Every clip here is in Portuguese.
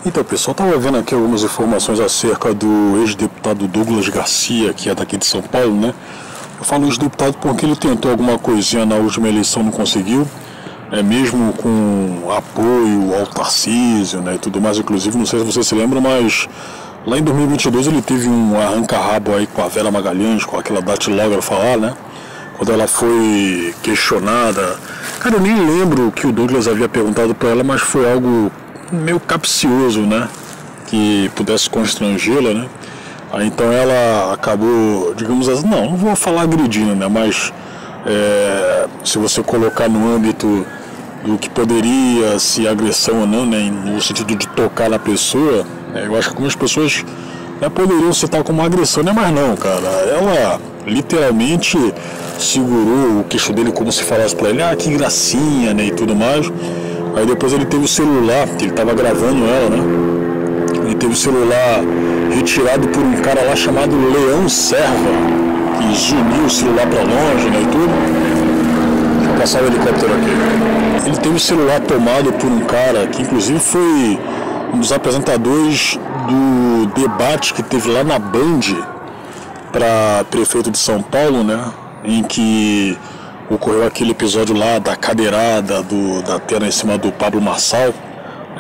Então, pessoal, estava vendo aqui algumas informações acerca do ex-deputado Douglas Garcia, que é daqui de São Paulo, né? Eu falo ex-deputado porque ele tentou alguma coisinha na última eleição, não conseguiu, mesmo com apoio ao Tarcísio, né, e tudo mais. Inclusive, não sei se você se lembra, mas lá em 2022 ele teve um arranca-rabo aí com a Vera Magalhães, com aquela datilógrafa lá, né? Quando ela foi questionada. Cara, eu nem lembro o que o Douglas havia perguntado para ela, mas foi algo meio capcioso, né? Que pudesse constrangê-la, né? Aí então ela acabou, digamos assim, não vou falar agredindo, né? Mas se você colocar no âmbito do que poderia ser agressão ou não, né? No sentido de tocar na pessoa, eu acho que algumas pessoas poderiam citar como agressão, né? Mas não, cara. Ela literalmente segurou o queixo dele como se falasse pra ele, que gracinha, né? E tudo mais. Aí depois ele teve o celular, ele estava gravando ela, né? Ele teve o celular retirado por um cara lá chamado Leão Serva, que zuniu o celular para longe, né, e tudo. Deixa eu passar o helicóptero aqui. Ele teve o celular tomado por um cara que inclusive foi um dos apresentadores do debate que teve lá na Band para prefeito de São Paulo, né? Em que ocorreu aquele episódio lá da cadeirada da tela em cima do Pablo Marçal,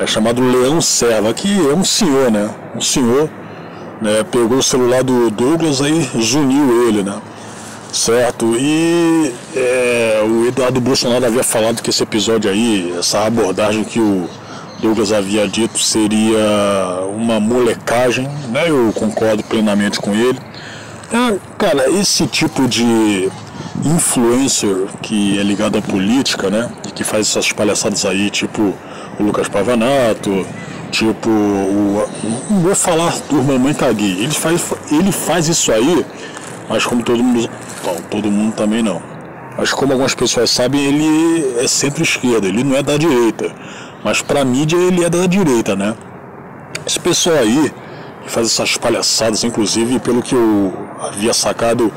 chamado Leão Serva, que é um senhor, né? Um senhor, né? Pegou o celular do Douglas aí, zuniu ele, né? Certo? E o Eduardo Bolsonaro havia falado que esse episódio aí, essa abordagem que o Douglas havia dito seria uma molecagem, né? Eu concordo plenamente com ele. Cara, esse tipo de influencer que é ligado à política, né, e que faz essas palhaçadas aí, tipo o Lucas Pavanato, tipo não vou falar do Mamãe Caguei, ele faz isso aí, mas como todo mundo também não, mas como algumas pessoas sabem, ele é centro-esquerda, ele não é da direita, mas pra mídia ele é da direita, né? Esse pessoal aí que faz essas palhaçadas, inclusive pelo que eu havia sacado,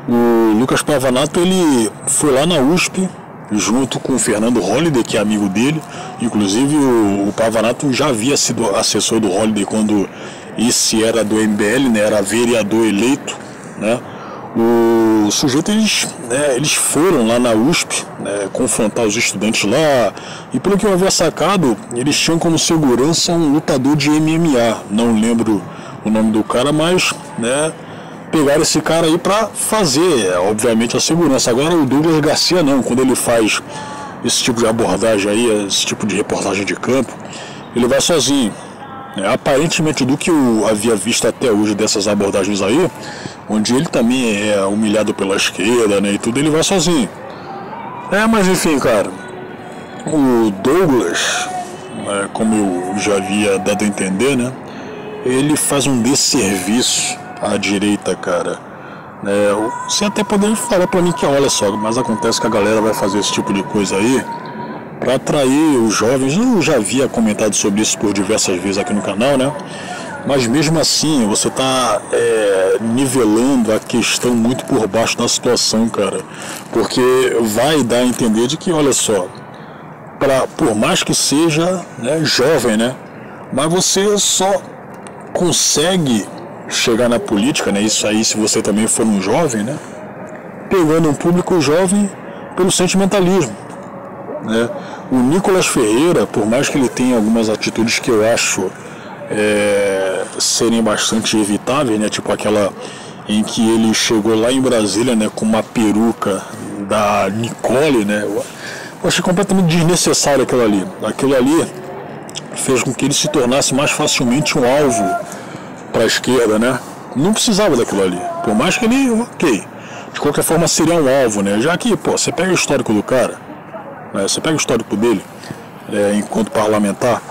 o Lucas Pavanato, ele foi lá na USP junto com o Fernando Holliday, que é amigo dele. Inclusive o Pavanato já havia sido assessor do Holliday quando esse era do MBL, né, era vereador eleito, né? O sujeito, eles foram lá na USP, né, confrontar os estudantes lá, e pelo que eu havia sacado, eles tinham como segurança um lutador de MMA, não lembro o nome do cara, mas, né, pegaram esse cara aí pra fazer, obviamente, a segurança. Agora o Douglas Garcia não, quando ele faz esse tipo de abordagem aí, esse tipo de reportagem de campo, ele vai sozinho. Aparentemente, do que eu havia visto até hoje dessas abordagens aí, onde ele também é humilhado pela esquerda, né, e tudo, ele vai sozinho. Mas enfim, cara, o Douglas, como eu já havia dado a entender, né, ele faz um desserviço à direita, cara. Você até poderia falar pra mim que, olha só, mas acontece que a galera vai fazer esse tipo de coisa aí para atrair os jovens. Eu já havia comentado sobre isso por diversas vezes aqui no canal, né? Mas mesmo assim, você está nivelando a questão muito por baixo da situação, cara. Porque vai dar a entender de que, olha só, por mais que seja, né, jovem, né? Mas você só consegue chegar na política, né? Isso aí, se você também for um jovem, né? Pegando um público jovem pelo sentimentalismo, né? O Nicolas Ferreira, por mais que ele tenha algumas atitudes que eu acho serem bastante evitáveis, né? Tipo aquela em que ele chegou lá em Brasília, né, com uma peruca da Nicole, né? Eu achei completamente desnecessário aquilo ali. Aquilo ali fez com que ele se tornasse mais facilmente um alvo para a esquerda, né? Não precisava daquilo ali. Por mais que ele, ok, de qualquer forma seria um alvo, né? Já que, você pega o histórico do cara, né? Você pega o histórico dele, enquanto parlamentar,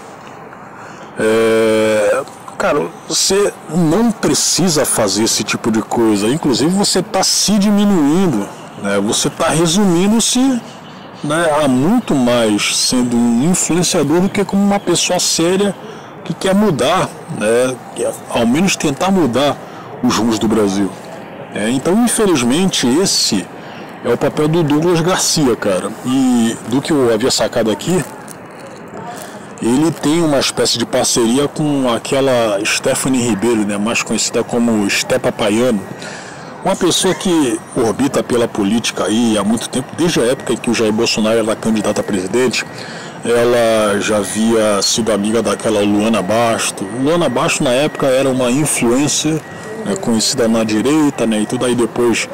cara, você não precisa fazer esse tipo de coisa. Inclusive você está se diminuindo, né? Você está resumindo-se, né, a muito mais sendo um influenciador do que como uma pessoa séria que quer mudar, né, quer ao menos tentar mudar os rumos do Brasil. Então, infelizmente, esse é o papel do Douglas Garcia, cara. E do que eu havia sacado aqui, ele tem uma espécie de parceria com aquela Stephanie Ribeiro, né, mais conhecida como Sté Papaiano, uma pessoa que orbita pela política aí há muito tempo, desde a época em que o Jair Bolsonaro era candidato a presidente. Ela já havia sido amiga daquela Luana Basto. Luana Basto na época era uma influencer, né, conhecida na direita, né, e tudo. Aí depois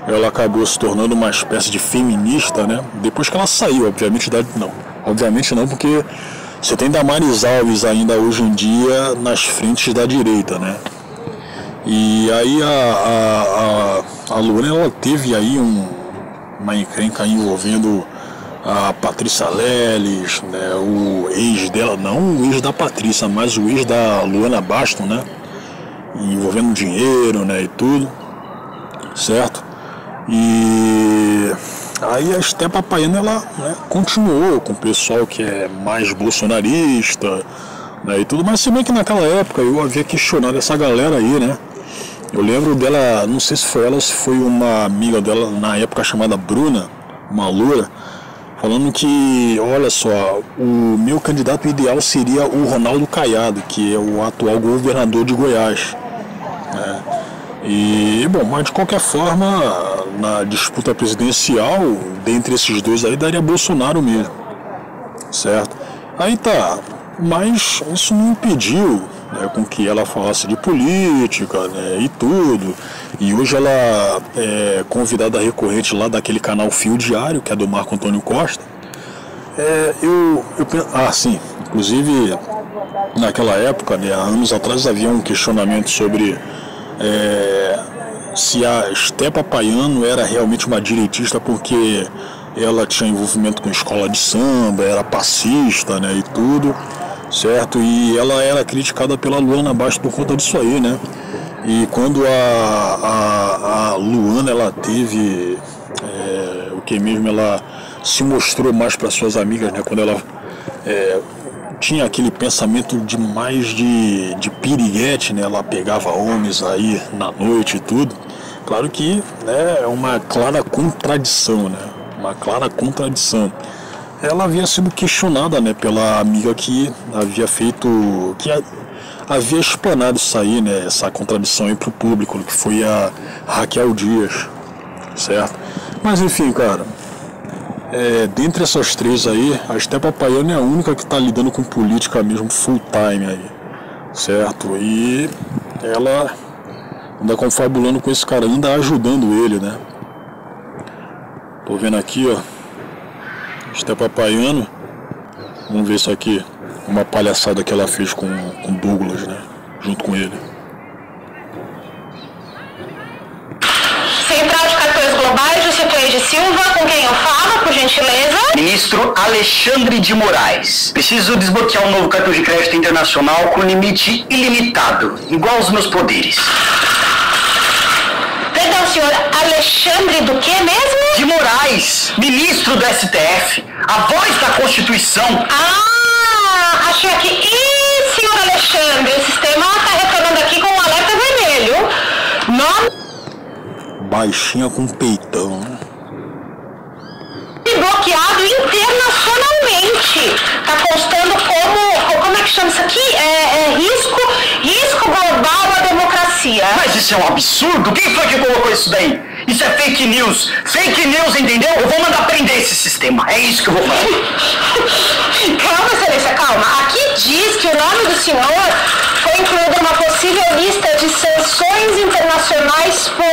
ela acabou se tornando uma espécie de feminista, né, depois que ela saiu, obviamente não, porque você tem Damares Alves ainda hoje em dia nas frentes da direita, né. E aí a Luana, ela teve aí uma encrenca envolvendo a Patrícia Leles, né, o ex dela, não o ex da Patrícia, mas o ex da Luana Basto, né, envolvendo dinheiro, né, e tudo, certo? E aí a Sté Papaiano, ela, né, continuou com o pessoal que é mais bolsonarista, né, e tudo, mas se bem que naquela época eu havia questionado essa galera aí, né. Eu lembro dela, não sei se foi ela ou se foi uma amiga dela na época chamada Bruna, uma loura, falando que, olha só, o meu candidato ideal seria o Ronaldo Caiado, que é o atual governador de Goiás, né? E, bom, mas de qualquer forma, na disputa presidencial, dentre esses dois aí, daria Bolsonaro mesmo, certo? Aí tá, mas isso não impediu, né, com que ela falasse de política, né, e tudo. E hoje ela é convidada recorrente lá daquele canal Fio Diário, que é do Marco Antônio Costa. Sim, inclusive naquela época, né, há anos atrás, havia um questionamento sobre se a Sté Papaiano era realmente uma direitista, porque ela tinha envolvimento com escola de samba, era passista, né, e tudo, certo? E ela era criticada pela Luana Basto por conta disso aí, né? E quando a Luana, ela teve o que mesmo, ela se mostrou mais para suas amigas, né? Quando ela tinha aquele pensamento de mais de piriguete, né? Ela pegava homens aí na noite e tudo. Claro que, né, é uma clara contradição, né? Uma clara contradição. Ela havia sido questionada, né, pela amiga que havia explanado isso aí, né, essa contradição aí pro público, que foi a Raquel Dias, certo? Mas enfim, cara, dentre essas três aí, a Sté Papaiano é a única que está lidando com política mesmo full time aí, certo? E ela anda confabulando com esse cara, anda ajudando ele, né? Tô vendo aqui, ó, Sté Papaiano, vamos ver isso aqui, uma palhaçada que ela fez com Douglas, né, junto com ele. Central de Cartões Globais, Jucitei de Silva, com quem eu falo, por gentileza? Ministro Alexandre de Moraes. Preciso desbloquear um novo cartão de crédito internacional com limite ilimitado, igual aos meus poderes. Perdão, senhor, Alexandre do que mesmo? De Moraes, ministro do STF, a voz da Constituição. Ah, achei aqui. Ih, senhor Alexandre, o sistema está retornando aqui com um alerta vermelho. Nome Baixinha com peitão, né? bloqueado internacionalmente. Está constando como é que chama isso aqui? Risco global à democracia. Mas isso é um absurdo? Quem foi que colocou isso daí? Isso é fake news. Fake news, entendeu? Eu vou mandar prender esse sistema. É isso que eu vou fazer. Calma, excelência, calma. Aqui diz que o nome do senhor foi incluído numa possível lista de sanções internacionais por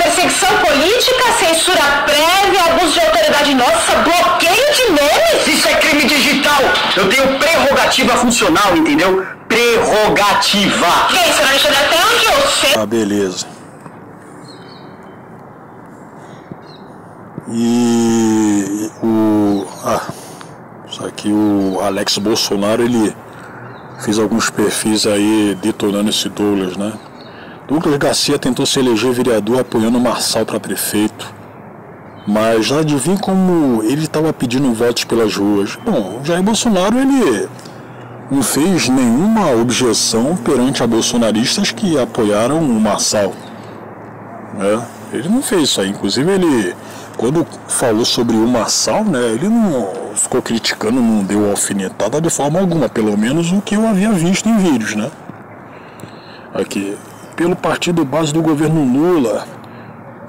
perseguição política, censura prévia, abuso de autoridade. Nossa, bloqueio de memes? Isso é crime digital. Eu tenho prerrogativa funcional, entendeu? Prerrogativa. Bem, senhor Alexandre, até onde eu sei... Ah, beleza. E só que o Alex Bolsonaro, ele fez alguns perfis aí detonando esse Douglas, né? Douglas Garcia tentou se eleger vereador apoiando o Marçal para prefeito, mas adivinha como ele estava pedindo votos pelas ruas. Bom, o Jair Bolsonaro, ele não fez nenhuma objeção perante a bolsonaristas que apoiaram o Marçal, né? Ele não fez isso aí. Inclusive, ele, quando falou sobre o Marçal, né, ele não ficou criticando, não deu alfinetada de forma alguma, pelo menos o que eu havia visto em vídeos, né? Aqui, pelo partido base do governo Lula,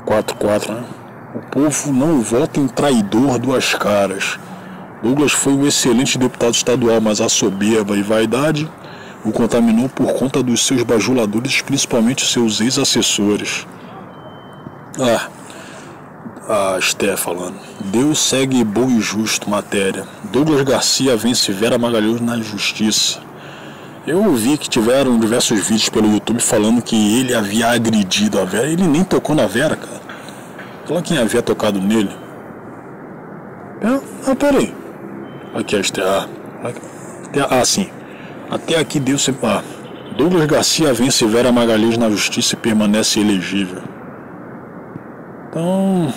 4-4, né? O povo não vota em traidor duas caras. Douglas foi um excelente deputado estadual, mas a soberba e vaidade o contaminou por conta dos seus bajuladores, principalmente seus ex-assessores. A Esté falando. Deus segue bom e justo, matéria. Douglas Garcia vence Vera Magalhães na justiça. Eu ouvi que tiveram diversos vídeos pelo YouTube falando que ele havia agredido a Vera. Ele nem tocou na Vera, cara. Fala quem havia tocado nele. Peraí. Aqui a Esté. Sim. Até aqui deu sempre. Douglas Garcia vence Vera Magalhães na justiça e permanece elegível. Então,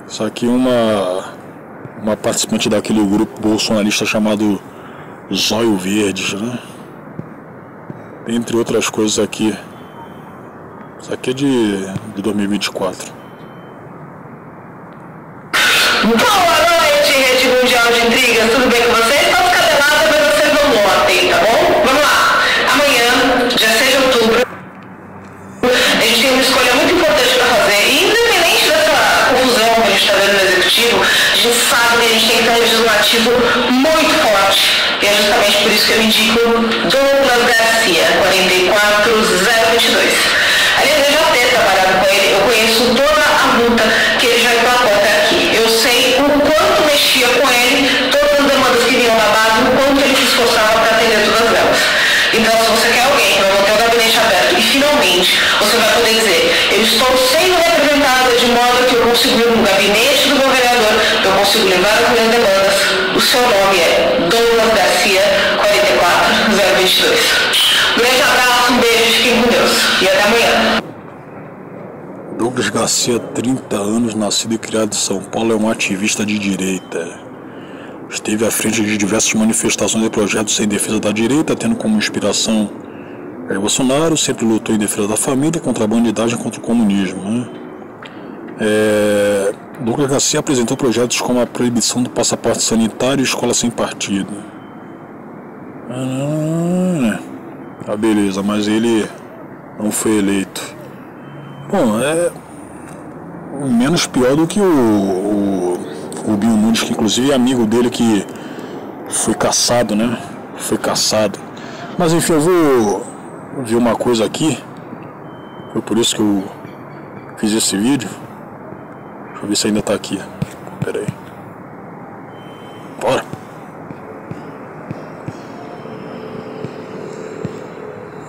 isso aqui é uma participante daquele grupo bolsonarista chamado Zóio Verdes, né? Entre outras coisas aqui. Isso aqui é de 2024. Boa noite, Rede Mundial de Intrigas, tudo bem com vocês? Estamos cadenados, mas vocês não notem, tá bom? Vamos lá. Amanhã, dia 6 de outubro, a gente tem uma escolha muito importante para fazer. E independente dessa confusão que a gente está vendo no Executivo, a gente sabe que a gente tem que ter um legislativo muito forte. E é justamente por isso que eu indico Douglas Garcia, 44022. Aliás, eu já tenho trabalhado com ele, eu conheço toda a luta que ele já emplacou até aqui. Eu sei o quanto mexia com ele, todas as demandas que vinham da base, o quanto ele se esforçava para atender todas elas. Então, se você quer alguém que vai manter o gabinete aberto e finalmente você vai poder dizer: eu estou sendo representada de modo que eu consigo ir no gabinete do meu vereador, eu consigo levar as minhas demandas, o seu nome é Douglas Garcia, 44022. Um grande abraço, um beijo, fiquem com Deus e até amanhã. Douglas Garcia, 30 anos, nascido e criado em São Paulo, é um ativista de direita. Esteve à frente de diversas manifestações e projetos em defesa da direita, tendo como inspiração Jair Bolsonaro, sempre lutou em defesa da família, contra a bandidagem e contra o comunismo, né? Douglas Garcia apresentou projetos como a proibição do passaporte sanitário e escola sem partido. Beleza, mas ele não foi eleito. Bom, é menos pior do que o Rubinho Nunes, que inclusive é amigo dele, que foi caçado, né? Foi caçado. Mas enfim, eu vou ver uma coisa aqui. Foi por isso que eu fiz esse vídeo. Deixa eu ver se ainda tá aqui. Pera aí. Bora.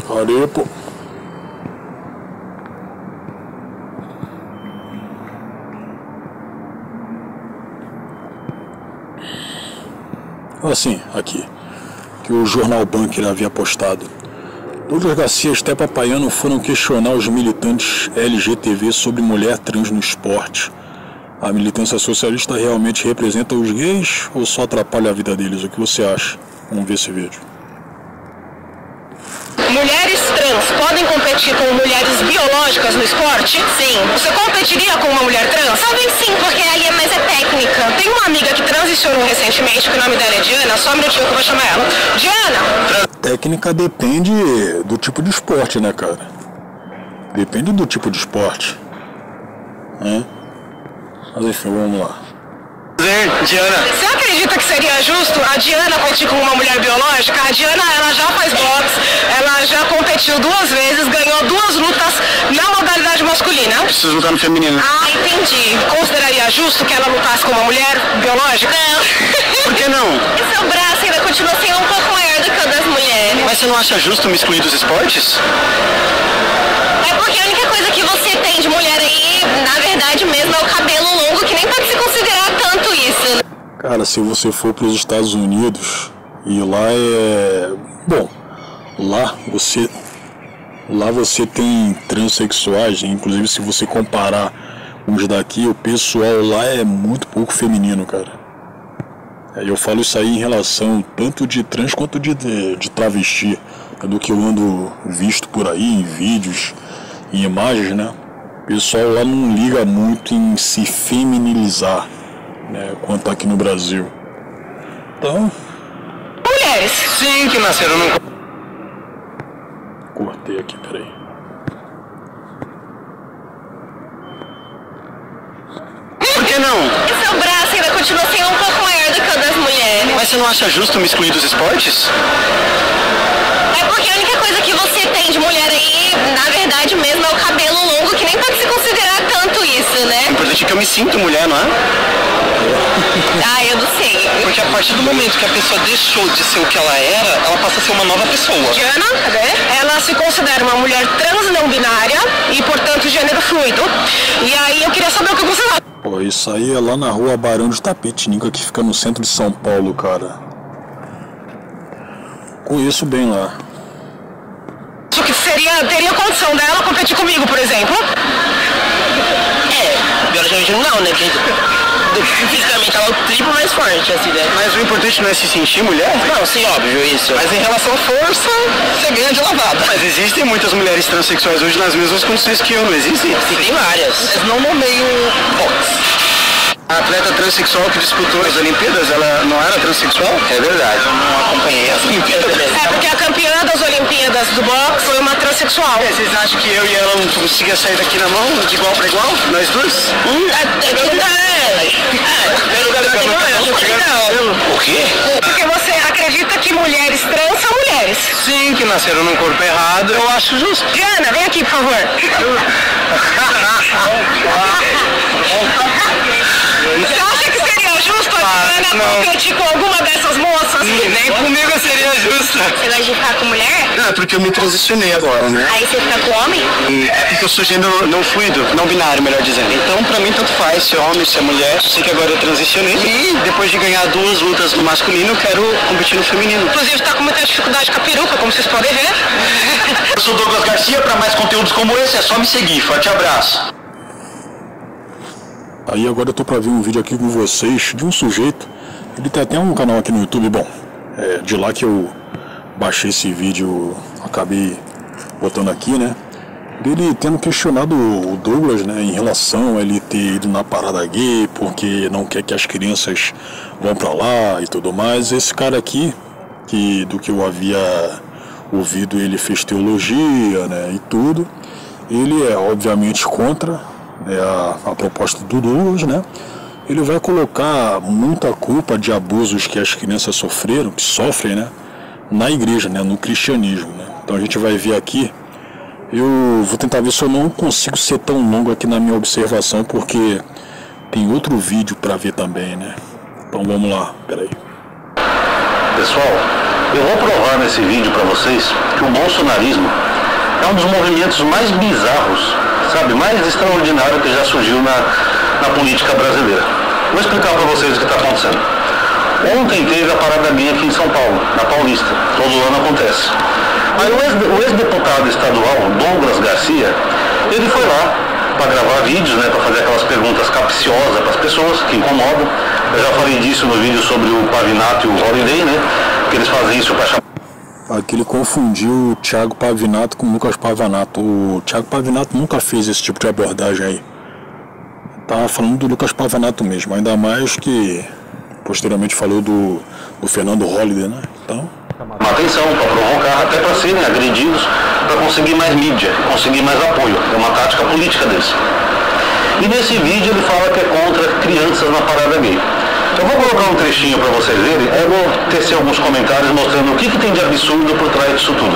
Valeu, pô. Assim, aqui, que o jornal Bunker havia postado. Douglas Garcia e Esté Papaiano foram questionar os militantes LGTB sobre mulher trans no esporte. A militância socialista realmente representa os gays ou só atrapalha a vida deles? O que você acha? Vamos ver esse vídeo. Mulheres trans podem competir com mulheres biológicas no esporte? Sim. Você competiria com uma mulher trans? Talvez sim, porque ali é mais técnica. Tem uma amiga que transicionou recentemente, que o nome dela é Diana, só um minutinho que eu vou chamar ela. Diana! Técnica depende do tipo de esporte, né, cara? Depende do tipo de esporte. Né? Mas enfim, vamos lá. Diana. Você acredita que seria justo a Diana competir com uma mulher biológica? A Diana, ela já faz boxe, ela já competiu 2 vezes, ganhou 2 lutas na modalidade masculina. Preciso lutar no feminino. Ah, entendi. Consideraria justo que ela lutasse com uma mulher biológica? Não. Por que não? E seu braço ainda continua sendo um pouco maior do que o das mulheres. Mas você não acha justo me excluir dos esportes? É porque a única coisa que você tem de mulher aí, na verdade mesmo, é o cabelo longo, que nem pode se considerar tanto isso. Cara, se você for para os Estados Unidos, e lá é... Bom, lá você tem transexuais, inclusive se você comparar os daqui, o pessoal lá é muito pouco feminino, cara. Eu falo isso aí em relação tanto de trans quanto de travesti, do que eu ando visto por aí em vídeos, em imagens, né? O pessoal lá não liga muito em se feminilizar, né, quanto aqui no Brasil. Então... mulheres. Sim, que nasceram no... Cortei aqui, peraí. Por que não? E seu braço ainda continua sendo um pouco maior do que o das mulheres. Mas você não acha justo me excluir dos esportes? É porque a única coisa que você tem de mulher aí, na verdade mesmo, é o cabelo longo, que nem pode se considerar tanto isso, né? O importante é que eu me sinto mulher, não é? Ah, eu não sei. Porque a partir do momento que a pessoa deixou de ser o que ela era, ela passa a ser uma nova pessoa. Diana, cadê? Ela se considera uma mulher trans não binária e, portanto, gênero fluido. E aí eu queria saber o que você acha. Pô, isso aí é lá na rua Barão de Tapetininga, que fica no centro de São Paulo, cara. Conheço bem lá. Acho que teria condição dela competir comigo, por exemplo? Biologicamente não, né? Fisicamente ela é o triplo mais forte, assim, né? Mas o importante não é se sentir mulher? Não, sim, óbvio, isso. Mas em relação à força, você ganha de lavada. Mas existem muitas mulheres transexuais hoje nas mesmas condições que eu, não existem? Sim, tem várias. Mas não no meio box. A atleta transexual que disputou as Olimpíadas, ela não era transexual? É verdade, eu não acompanhei as Olimpíadas. É porque a campeã das Olimpíadas do boxe foi uma transexual. Vocês acham que eu e ela não conseguia sair daqui na mão, de igual para igual? Nós dois? O quê? Porque você acredita que mulheres trans são mulheres. Sim, que nasceram num corpo errado, eu acho justo. Diana, vem aqui, por favor. Você acha que seria justo a Diana competir com alguma dessas moças? Nem comigo seria justo. Você vai de ficar com mulher? Não, é porque eu me transicionei agora, né? Aí você fica com homem? É porque eu sou gênero não fluido, não binário, melhor dizendo. Então, pra mim, tanto faz ser homem, ser mulher. Sei que agora eu transicionei. E depois de ganhar 2 lutas no masculino, eu quero competir no feminino. Inclusive, tá com muita dificuldade com a peruca, como vocês podem ver. Eu sou Douglas Garcia, pra mais conteúdos como esse é só me seguir. Forte abraço. Aí agora eu tô pra ver um vídeo aqui com vocês de um sujeito. Ele tem até um canal aqui no YouTube, bom, de lá que eu baixei esse vídeo, acabei botando aqui, né? Dele tendo questionado o Douglas, né, em relação a ele ter ido na parada gay, porque não quer que as crianças vão pra lá e tudo mais. Esse cara aqui, que do que eu havia ouvido, ele fez teologia, né, e tudo. Ele é obviamente contra a proposta do Douglas, né? Ele vai colocar muita culpa de abusos que as crianças sofreram, que sofrem, né, na igreja, né, no cristianismo, né? Então a gente vai ver aqui. Eu vou tentar ver se eu não consigo ser tão longo aqui na minha observação, porque tem outro vídeo para ver também, né? Então vamos lá, peraí. Pessoal, eu vou provar nesse vídeo para vocês que o bolsonarismo é um dos movimentos mais bizarros, sabe, mais extraordinário que já surgiu na política brasileira. Vou explicar para vocês o que está acontecendo. Ontem teve a parada gay aqui em São Paulo, na Paulista. Todo ano acontece. Aí o ex-deputado estadual, Douglas Garcia, ele foi lá para gravar vídeos, né, para fazer aquelas perguntas capciosas para as pessoas que incomodam. Eu já falei disso no vídeo sobre o Pavinato e o Holiday, né, que eles fazem isso para chamar. Aqui ele confundiu o Thiago Pavinato com o Lucas Pavanato. O Thiago Pavinato nunca fez esse tipo de abordagem aí. Tava falando do Lucas Pavanato mesmo, ainda mais que posteriormente falou do Fernando Holiday, né? Então... uma atenção, para provocar, até para serem agredidos, para conseguir mais mídia, conseguir mais apoio. É uma tática política deles. E nesse vídeo ele fala que é contra crianças na parada gay. Eu vou colocar um trechinho para vocês verem, eu vou tecer alguns comentários mostrando o que tem de absurdo por trás disso tudo.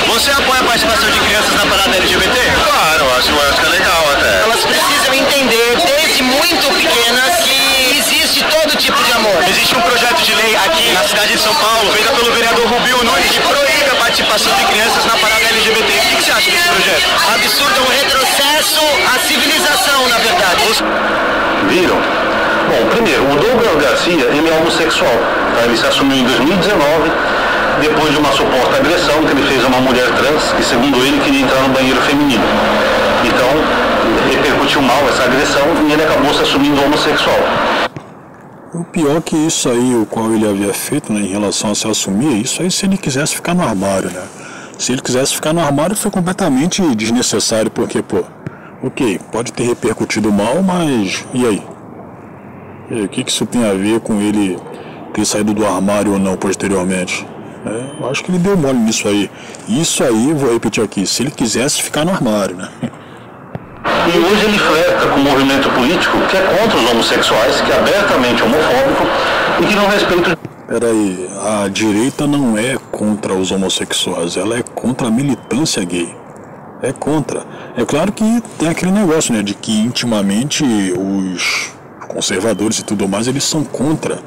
Você apoia a participação de crianças na parada LGBT? Claro, acho que é legal até. Elas precisam entender, desde muito pequenas, que existe todo tipo de amor. Existe um projeto de lei aqui na cidade de São Paulo, feito pelo vereador Rubio Nunes, que proíbe a participação de crianças na parada LGBT. O que você acha desse projeto? Absurdo, é um retrocesso à civilização, na verdade. Viram? Bom, primeiro, o Douglas Garcia, ele é homossexual. Tá? Ele se assumiu em 2019, depois de uma suposta agressão que ele fez a uma mulher trans, que segundo ele queria entrar no banheiro feminino. Então, repercutiu mal essa agressão e ele acabou se assumindo homossexual. O pior que isso aí, o qual ele havia feito, né, em relação a se assumir, isso aí se ele quisesse ficar no armário, né? Se ele quisesse ficar no armário foi completamente desnecessário, porque, pô, ok, pode ter repercutido mal, mas e aí? E aí, o que isso tem a ver com ele ter saído do armário ou não posteriormente. Eu acho que ele deu mole nisso aí. Isso aí, vou repetir aqui, se ele quisesse ficar no armário, né? E hoje ele flerta com um movimento político que é contra os homossexuais, que é abertamente homofóbico e que não respeita... Peraí, a direita não é contra os homossexuais, ela é contra a militância gay. É contra. É claro que tem aquele negócio, né, de que intimamente os conservadores e tudo mais, eles são contra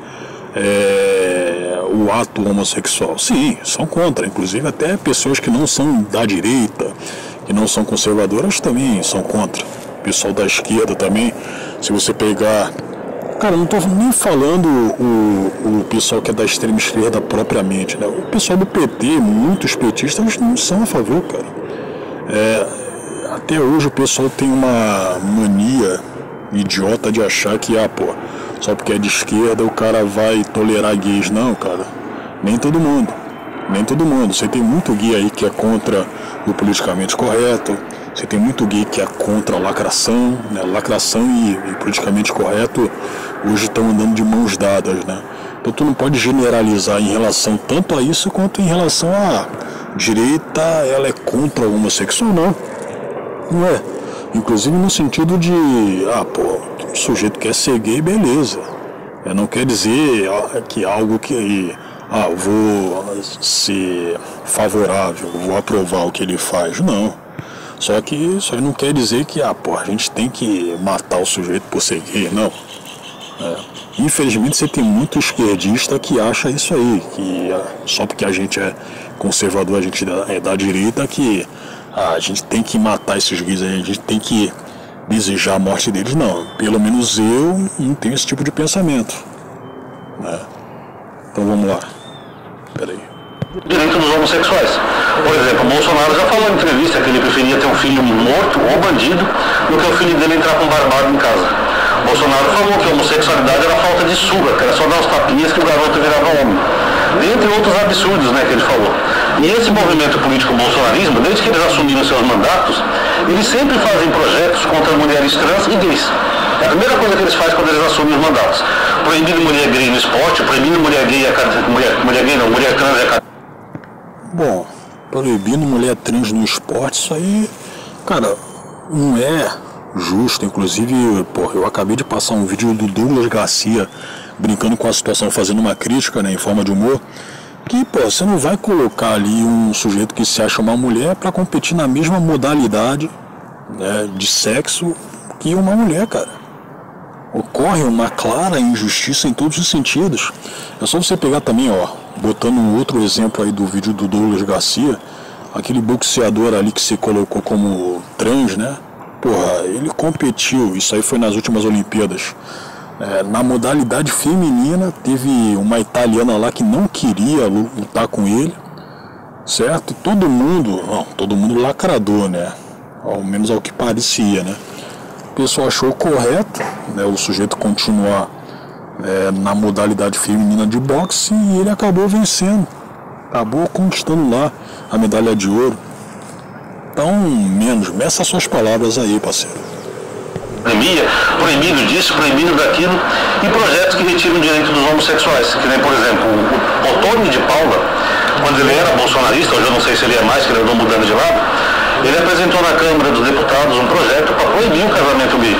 o ato homossexual. Sim, são contra. Inclusive até pessoas que não são da direita, que não são conservadoras, também são contra. O pessoal da esquerda também, se você pegar... Cara, não estou nem falando o pessoal que é da extrema esquerda propriamente, né? O pessoal do PT, muitos petistas não são a favor, cara. Até hoje o pessoal tem uma mania idiota de achar que, só porque é de esquerda o cara vai tolerar gays. Não, cara, nem todo mundo. Nem todo mundo. Você tem muito gay aí que é contra o politicamente correto, você tem muito gay que é contra a lacração, né? Lacração e politicamente correto hoje estão andando de mãos dadas, né? Então tu não pode generalizar em relação tanto a isso quanto em relação à direita, ela é contra o homossexual, não. Não é. Inclusive no sentido de, o sujeito quer ser gay, beleza. Não quer dizer que algo que, vou ser favorável, vou aprovar o que ele faz, não. Só que isso aí não quer dizer que, a gente tem que matar o sujeito por ser gay, não. Infelizmente você tem muito esquerdista que acha isso aí, que só porque a gente é conservador, a gente é da direita, que a gente tem que matar esses gays aí, a gente tem que desejar a morte deles. Não, pelo menos eu não tenho esse tipo de pensamento, né? Então vamos lá, peraí. Direito dos homossexuais. Por exemplo, o Bolsonaro já falou em entrevista que ele preferia ter um filho morto ou bandido do que o filho dele entrar com barbado em casa. Bolsonaro falou que a homossexualidade era falta de surra, que era só dar uns tapinhas que o garoto virava homem. Dentre outros absurdos, né, que ele falou. E esse movimento político bolsonarismo, desde que eles assumiram seus mandatos, eles sempre fazem projetos contra mulheres trans e gays. É a primeira coisa que eles fazem quando eles assumem os mandatos. Proibindo mulher gay no esporte, proibindo mulher gay, mulher trans e a... Bom, proibindo mulher trans no esporte, isso aí, cara, não é justo. Inclusive, eu acabei de passar um vídeo do Douglas Garcia brincando com a situação, fazendo uma crítica, né, em forma de humor, que, você não vai colocar ali um sujeito que se acha uma mulher para competir na mesma modalidade, né, de sexo que uma mulher, cara. Ocorre uma clara injustiça em todos os sentidos. É só você pegar também, botando um outro exemplo aí do vídeo do Douglas Garcia, aquele boxeador ali que se colocou como trans, né? Ele competiu, isso aí foi nas últimas Olimpíadas. Na modalidade feminina, teve uma italiana lá que não queria lutar com ele, certo? E todo mundo lacrador, né? Ao menos ao que parecia, né? O pessoal achou correto, né, o sujeito continuar na modalidade feminina de boxe, e ele acabou vencendo, acabou conquistando lá a medalha de ouro. Então, meça suas palavras aí, parceiro. Proibido disso, proibido daquilo, e projetos que retiram o direito dos homossexuais, que nem, por exemplo, o Ottoni de Paula, quando ele era bolsonarista, hoje eu não sei se ele é mais, que ele andou mudando de lado, ele apresentou na Câmara dos Deputados um projeto para proibir o casamento gay,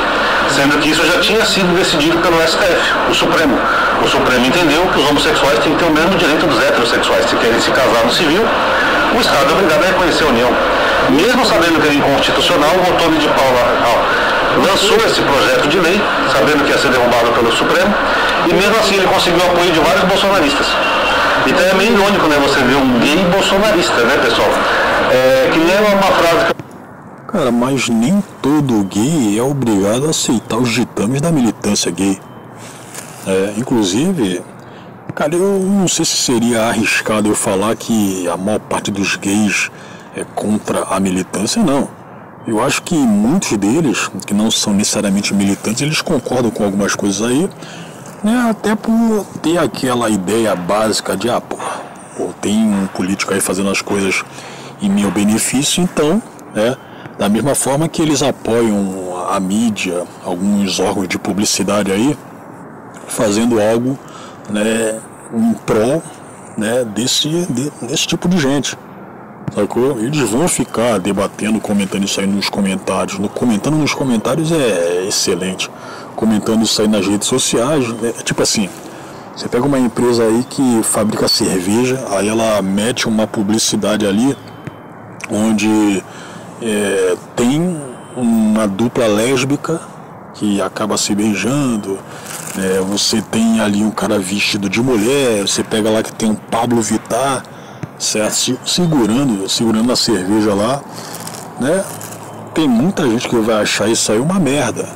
sendo que isso já tinha sido decidido pelo STF, o Supremo. O Supremo entendeu que os homossexuais têm que ter o mesmo direito dos heterossexuais. Se querem se casar no civil, o Estado é obrigado a reconhecer a união. Mesmo sabendo que era inconstitucional, o Ottoni de Paula lançou esse projeto de lei, sabendo que ia ser derrubado pelo Supremo, e mesmo assim ele conseguiu o apoio de vários bolsonaristas. Então é meio irônico, né, você ver um gay bolsonarista, né, pessoal? Que nem uma frase que... Cara, mas nem todo gay é obrigado a aceitar os ditames da militância gay. Inclusive, cara, eu não sei se seria arriscado eu falar que a maior parte dos gays é contra a militância, não. Eu acho que muitos deles, que não são necessariamente militantes, eles concordam com algumas coisas aí, né, até por ter aquela ideia básica de, tem um político aí fazendo as coisas em meu benefício, então, da mesma forma que eles apoiam a mídia, alguns órgãos de publicidade aí, fazendo algo, né, em prol, né, desse tipo de gente, sacou? Eles vão ficar debatendo, comentando isso aí nos comentários. Comentando nos comentários é excelente. Comentando isso aí nas redes sociais, tipo assim, você pega uma empresa aí que fabrica cerveja, aí ela mete uma publicidade ali onde tem uma dupla lésbica que acaba se beijando, você tem ali um cara vestido de mulher, você pega lá que tem um Pablo Vittar, certo? Segurando a cerveja lá, né? Tem muita gente que vai achar isso aí uma merda,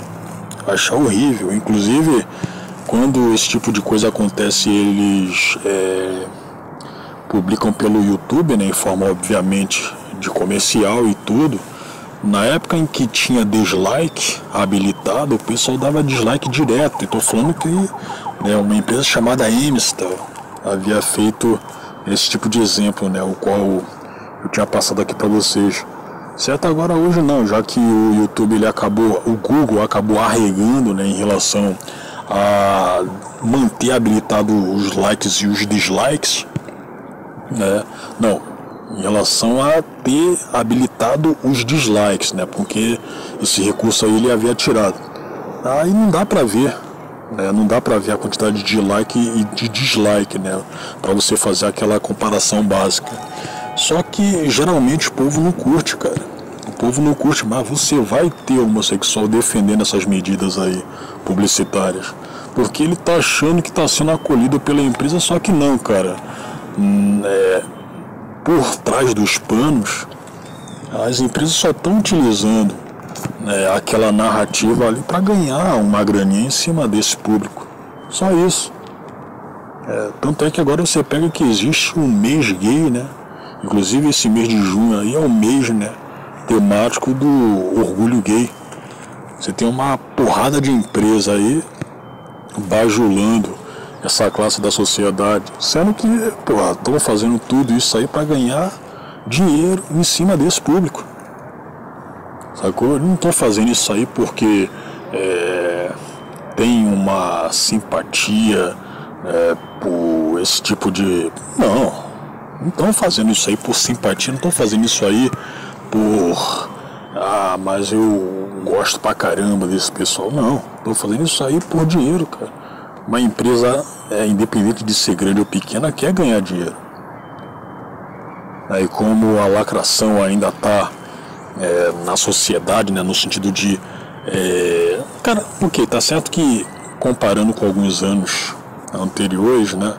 vai achar horrível. Inclusive, quando esse tipo de coisa acontece, eles publicam pelo YouTube, né, em forma obviamente de comercial e tudo. Na época em que tinha dislike habilitado, o pessoal dava dislike direto. Estou falando que uma empresa chamada Amstel havia feito esse tipo de exemplo, né, o qual eu tinha passado aqui para vocês. Certo, agora hoje não, já que o YouTube o Google acabou arregando, né, em relação a manter habilitado os likes e os dislikes, né? Não, em relação a ter habilitado os dislikes, né? Porque esse recurso aí ele havia tirado. Aí não dá pra ver, né? Não dá pra ver a quantidade de like e de dislike, né? Pra você fazer aquela comparação básica. Só que geralmente o povo não curte, cara. O povo não curte, mas você vai ter homossexual defendendo essas medidas aí publicitárias, porque ele tá achando que tá sendo acolhido pela empresa, só que não, cara. Por trás dos panos, as empresas só estão utilizando, né, aquela narrativa ali para ganhar uma graninha em cima desse público. Só isso. Tanto é que agora você pega que existe um mês gay, né? Inclusive esse mês de junho aí é o mês, né, temático do orgulho gay. Você tem uma porrada de empresa aí bajulando essa classe da sociedade, sendo que estão fazendo tudo isso aí para ganhar dinheiro em cima desse público, sacou? Não estão fazendo isso aí porque tem uma simpatia por esse tipo de... Não estão fazendo isso aí por simpatia, não estão fazendo isso aí por... mas eu gosto pra caramba desse pessoal. Não, tô fazendo isso aí por dinheiro, cara. Uma empresa independente de ser grande ou pequena quer ganhar dinheiro. Aí como a lacração ainda está na sociedade, né, no sentido de... cara, ok, tá certo que comparando com alguns anos anteriores, né,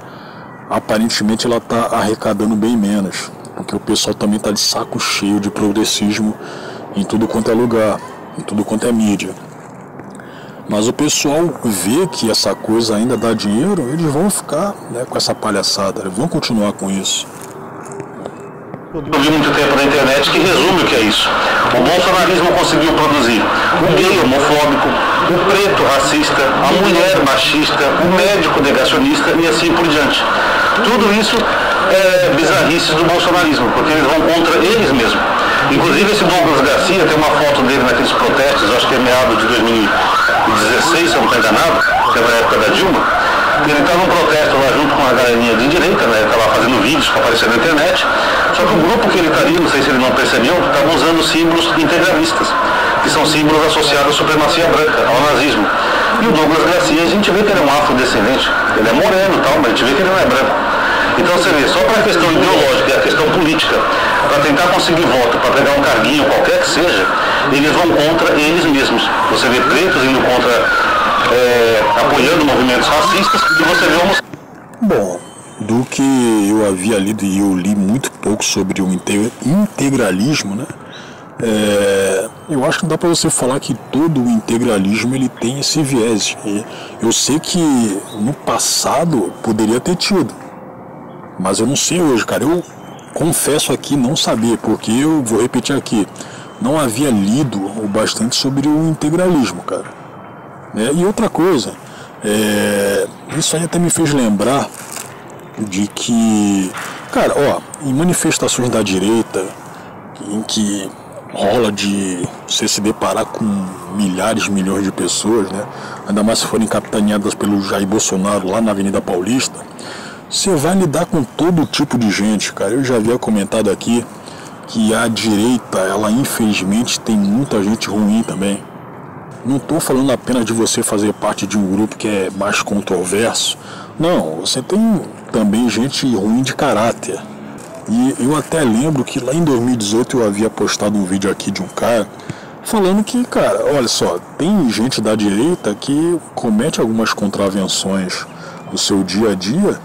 aparentemente ela está arrecadando bem menos, porque o pessoal também está de saco cheio de progressismo em tudo quanto é lugar, em tudo quanto é mídia. Mas o pessoal vê que essa coisa ainda dá dinheiro, eles vão ficar, né, com essa palhaçada, eles vão continuar com isso. Eu vi muito tempo na internet que resume o que é isso. O bolsonarismo conseguiu produzir o gay homofóbico, o preto racista, a mulher machista, o médico negacionista e assim por diante. Tudo isso é bizarrices do bolsonarismo, porque eles vão contra eles mesmos. Inclusive esse Douglas Garcia, tem uma foto dele naqueles protestos, acho que é meados de 2016, se eu não estou enganado, que é na época da Dilma. Ele está num protesto lá junto com a galerinha de direita, né? Ele está lá fazendo vídeos para aparecer na internet. Só que o grupo que ele está ali, não sei se ele não percebeu, estava usando símbolos integralistas, que são símbolos associados à supremacia branca, ao nazismo. E o Douglas Garcia, a gente vê que ele é um afrodescendente, ele é moreno e tal, mas a gente vê que ele não é branco. Então você vê, só para a questão ideológica e a questão política, para tentar conseguir voto, para pegar um carguinho qualquer que seja, eles vão contra eles mesmos. Você vê pretos indo contra... apoiando movimentos racistas, e você vê homossexuais. Bom, do que eu havia lido, e eu li muito pouco sobre o integralismo, né? Eu acho que não dá para você falar que todo o integralismo ele tem esse viés. Eu sei que no passado poderia ter tido, mas eu não sei hoje, cara. Eu confesso aqui não saber, porque eu vou repetir aqui, não havia lido o bastante sobre o integralismo, cara. E outra coisa, isso aí até me fez lembrar de que, cara, em manifestações da direita, em que rola de você se deparar com milhares, milhões de pessoas, né? Ainda mais se forem capitaneadas pelo Jair Bolsonaro lá na Avenida Paulista, você vai lidar com todo tipo de gente, cara. Eu já havia comentado aqui que a direita, ela infelizmente tem muita gente ruim também. Não estou falando apenas de você fazer parte de um grupo que é mais controverso. Não, você tem também gente ruim de caráter. E eu até lembro que lá em 2018 eu havia postado um vídeo aqui de um cara falando que, cara, olha só, tem gente da direita que comete algumas contravenções no seu dia a dia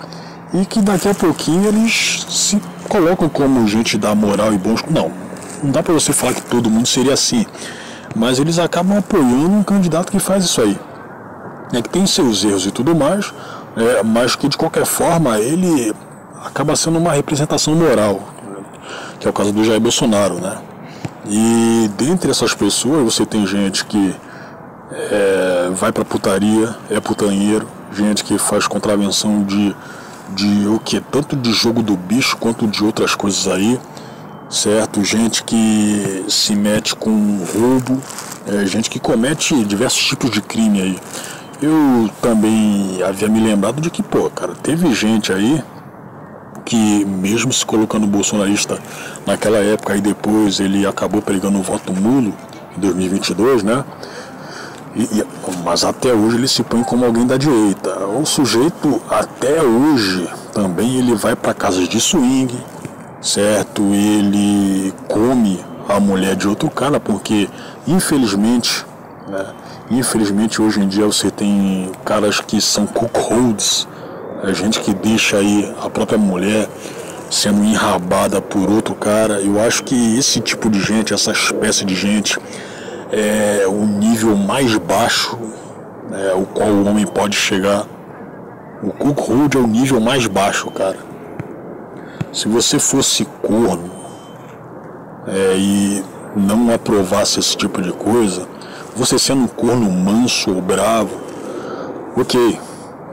e que daqui a pouquinho eles se colocam como gente da moral e bons... Não dá pra você falar que todo mundo seria assim, mas eles acabam apoiando um candidato que faz isso aí. É que tem seus erros e tudo mais, mas que de qualquer forma ele acaba sendo uma representação moral, que é o caso do Jair Bolsonaro, né? E dentre essas pessoas você tem gente que vai pra putaria, é putanheiro, gente que faz contravenção de o que? Tanto de jogo do bicho quanto de outras coisas aí, certo? Gente que se mete com roubo, gente que comete diversos tipos de crime aí. Eu também havia me lembrado de que, pô, cara, teve gente aí que mesmo se colocando bolsonarista naquela época e depois ele acabou pregando o voto nulo em 2022, né? Mas até hoje ele se põe como alguém da direita. O sujeito até hoje também ele vai para casas de swing, certo? Ele come a mulher de outro cara porque infelizmente, né? Infelizmente hoje em dia você tem caras que são cuckolds, gente que deixa aí a própria mulher sendo enrabada por outro cara. Eu acho que esse tipo de gente, essa espécie de gente, é o nível mais baixo o qual o homem pode chegar. O cuckold é o nível mais baixo, cara. Se você fosse corno e não aprovasse esse tipo de coisa, você sendo um corno manso ou bravo, ok,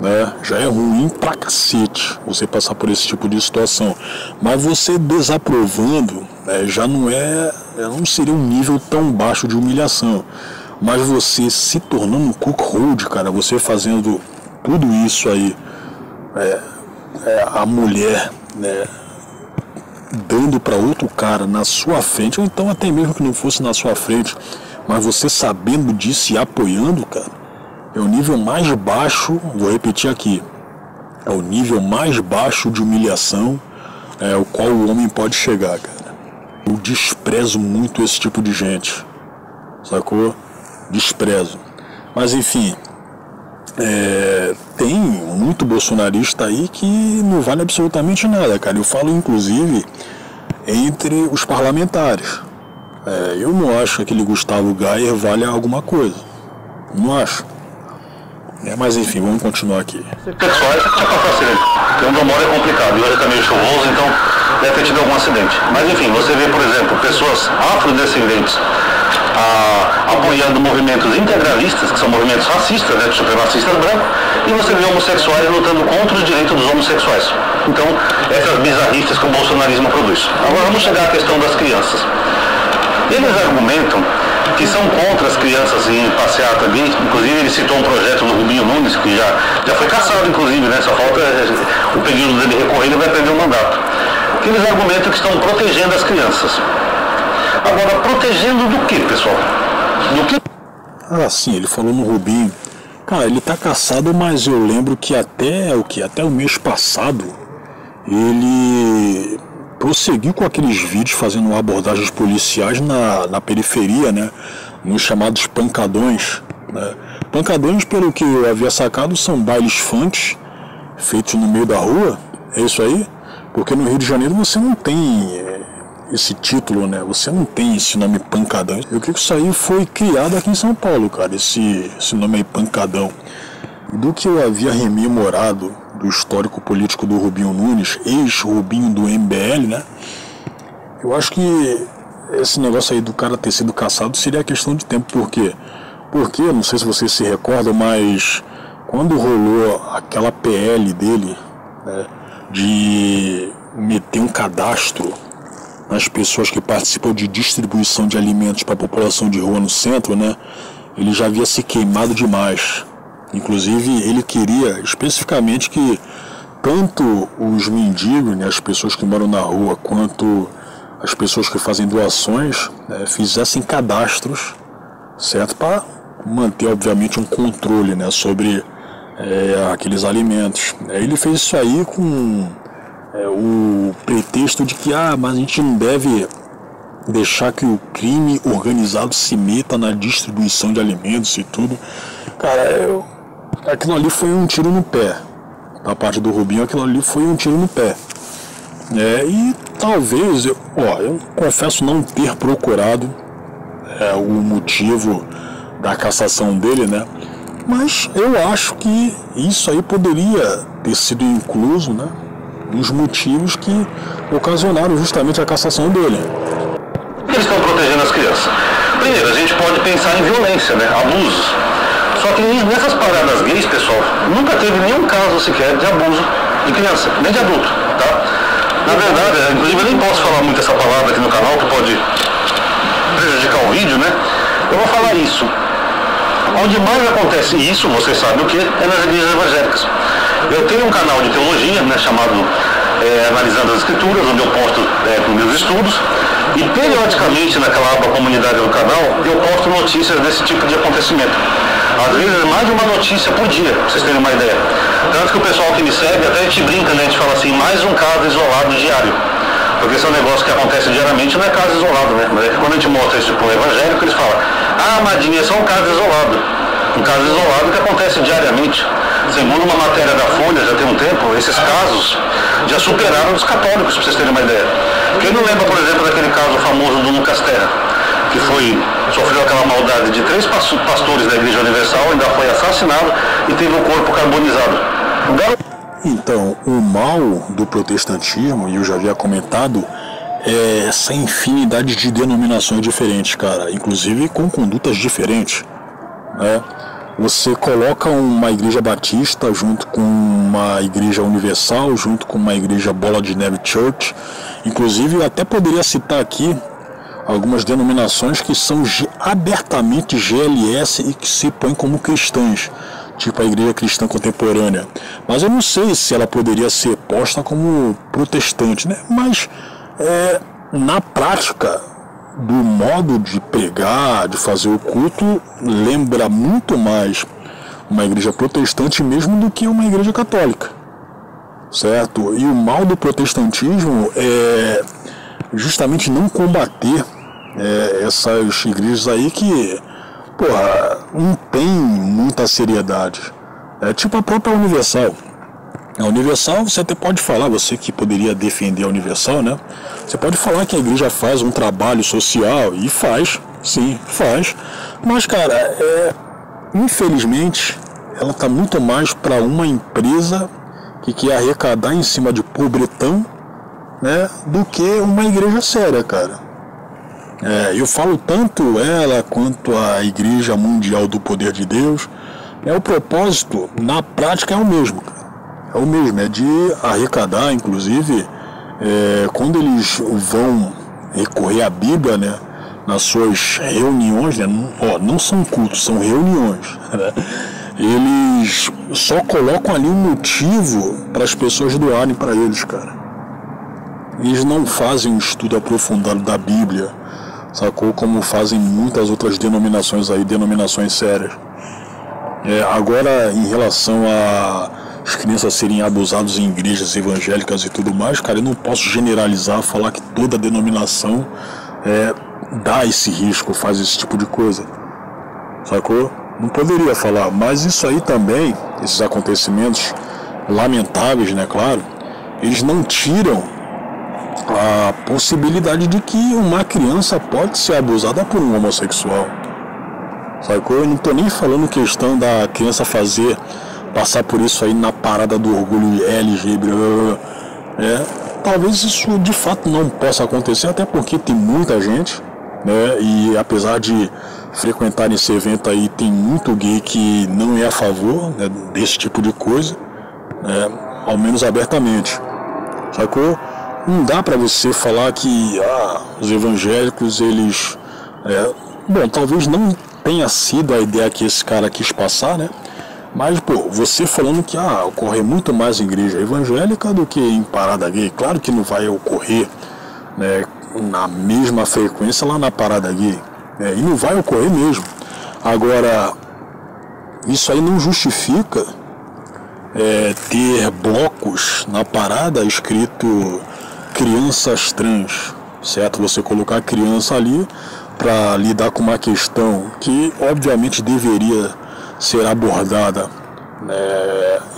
né? Já é ruim pra cacete você passar por esse tipo de situação, mas você desaprovando já não seria um nível tão baixo de humilhação, mas você se tornando um cuckold, cara, você fazendo tudo isso aí, a mulher, né, dando para outro cara na sua frente, ou então até mesmo que não fosse na sua frente, mas você sabendo disso e apoiando, cara, é o nível mais baixo, vou repetir aqui, é o nível mais baixo de humilhação o qual o homem pode chegar, cara. Eu desprezo muito esse tipo de gente, sacou? Desprezo. Mas enfim, tem muito bolsonarista aí que não vale absolutamente nada, cara. Eu falo inclusive entre os parlamentares. Eu não acho que aquele Gustavo Gayer vale alguma coisa. Não acho. Mas enfim, vamos continuar aqui. Pessoais, porque onde eu moro é complicado, e hoje é meio chuvoso, então deve ter tido algum acidente. Mas enfim, você vê, por exemplo, pessoas afrodescendentes apoiando movimentos integralistas, que são movimentos racistas, né, de supremacistas brancos, e você vê homossexuais lutando contra os direitos dos homossexuais. Então, essas bizarrices que o bolsonarismo produz. Agora vamos chegar à questão das crianças. Eles argumentam que são contra as crianças em passeata ali. Inclusive ele citou um projeto do Rubinho Nunes, que já foi cassado, inclusive, né? Só falta o período dele recorrer, ele vai perder o mandato. Que eles argumentam que estão protegendo as crianças. Agora, protegendo do que, pessoal? Do que? Ah, sim, ele falou no Rubinho. Cara, ele tá cassado, mas eu lembro que até o mês passado ele prosseguiu com aqueles vídeos fazendo abordagens policiais na periferia, né, nos chamados pancadões, né. Pancadões, pelo que eu havia sacado, são bailes funk feitos no meio da rua, é isso aí, porque no Rio de Janeiro você não tem esse título, né, você não tem esse nome pancadão. Eu creio que isso aí foi criado aqui em São Paulo, cara, esse nome aí, pancadão. Do que eu havia rememorado do histórico político do Rubinho Nunes, ex-Rubinho do MBL, né? Eu acho que esse negócio aí do cara ter sido cassado seria questão de tempo. Por quê? Porque, não sei se vocês se recordam, mas quando rolou aquela PL dele, né, de meter um cadastro nas pessoas que participam de distribuição de alimentos para a população de rua no centro, né, ele já havia se queimado demais. Inclusive, ele queria especificamente que tanto os mendigos, né, as pessoas que moram na rua, quanto as pessoas que fazem doações, fizessem cadastros, certo? Para manter, obviamente, um controle, né, sobre aqueles alimentos. Ele fez isso aí com o pretexto de que mas a gente não deve deixar que o crime organizado se meta na distribuição de alimentos e tudo. Cara, aquilo ali foi um tiro no pé. Da parte do Rubinho, aquilo ali foi um tiro no pé. E talvez, eu confesso não ter procurado o motivo da cassação dele, né? Mas eu acho que isso aí poderia ter sido incluso, né, nos motivos que ocasionaram justamente a cassação dele. Eles estão protegendo as crianças. Primeiro, a gente pode pensar em violência, né, abusos. Só que nessas paradas gays, pessoal, nunca teve nenhum caso sequer de abuso de criança, nem de adulto, tá? Na verdade, inclusive eu nem posso falar muito essa palavra aqui no canal, que pode prejudicar o vídeo, né? Eu vou falar isso. Onde mais acontece isso, você sabe o que, é nas igrejas evangélicas. Eu tenho um canal de teologia, né, chamado Analisando as Escrituras, onde eu posto meus estudos, e periodicamente naquela aba comunidade do canal, eu posto notícias desse tipo de acontecimento. Às vezes mais de uma notícia por dia, pra vocês terem uma ideia. Tanto que o pessoal que me segue, até a gente brinca, né, a gente fala assim, mais um caso isolado diário. Porque esse é um negócio que acontece diariamente, não é caso isolado, né? Mas quando a gente mostra isso para o evangélico, eles falam, Madinha, é só um caso isolado. Um caso isolado que acontece diariamente. Segundo uma matéria da Folha, já tem um tempo, esses casos já superaram os católicos, para vocês terem uma ideia. Quem não lembra, por exemplo, daquele caso famoso do Lucas Terra, que sofreu aquela maldade de 3 pastores da Igreja Universal, ainda foi assassinado e teve o corpo carbonizado. Então, o mal do protestantismo, e eu já havia comentado, é essa infinidade de denominações diferentes, cara, inclusive com condutas diferentes, né? Você coloca uma igreja batista junto com uma igreja universal, junto com uma igreja Bola de Neve Church. Inclusive, eu até poderia citar aqui algumas denominações que são abertamente GLS e que se põem como cristãs, tipo a Igreja Cristã Contemporânea. Mas eu não sei se ela poderia ser posta como protestante, né? Mas na prática, do modo de pregar, de fazer o culto, lembra muito mais uma igreja protestante mesmo do que uma igreja católica, certo? E o mal do protestantismo é justamente não combater essas igrejas aí que, não tem muita seriedade. É tipo a própria Universal. A Universal, você até pode falar, você que poderia defender a Universal, né? Você pode falar que a igreja faz um trabalho social, e faz, sim, faz. Mas, cara, infelizmente, ela está muito mais para uma empresa que quer arrecadar em cima de pobretão, né, do que uma igreja séria, cara. Eu falo tanto ela quanto a Igreja Mundial do Poder de Deus, o propósito, na prática, é o mesmo, cara. É o mesmo, é de arrecadar, inclusive, quando eles vão recorrer à Bíblia, né, nas suas reuniões, né, não são cultos, são reuniões, né, eles só colocam ali um motivo para as pessoas doarem para eles, cara. Eles não fazem um estudo aprofundado da Bíblia, sacou? Como fazem muitas outras denominações aí, denominações sérias. Agora, em relação a as crianças serem abusadas em igrejas evangélicas e tudo mais, cara, eu não posso generalizar, falar que toda denominação dá esse risco, faz esse tipo de coisa, sacou? Não poderia falar, mas isso aí também, esses acontecimentos lamentáveis, né, claro, eles não tiram a possibilidade de que uma criança pode ser abusada por um homossexual, sacou? Eu não tô nem falando questão da criança passar por isso aí na parada do orgulho LGBT, talvez isso de fato não possa acontecer, até porque tem muita gente, né, e apesar de frequentar esse evento aí, tem muito gay que não é a favor, né, desse tipo de coisa, né, ao menos abertamente, sacou? Não dá pra você falar que os evangélicos, eles, talvez não tenha sido a ideia que esse cara quis passar, né? Mas, pô, você falando que ocorre muito mais em igreja evangélica do que em parada gay, claro que não vai ocorrer, né, na mesma frequência lá na parada gay, e não vai ocorrer mesmo. Agora, isso aí não justifica ter blocos na parada escrito crianças trans, certo? Você colocar a criança ali para lidar com uma questão que obviamente deveria ser abordada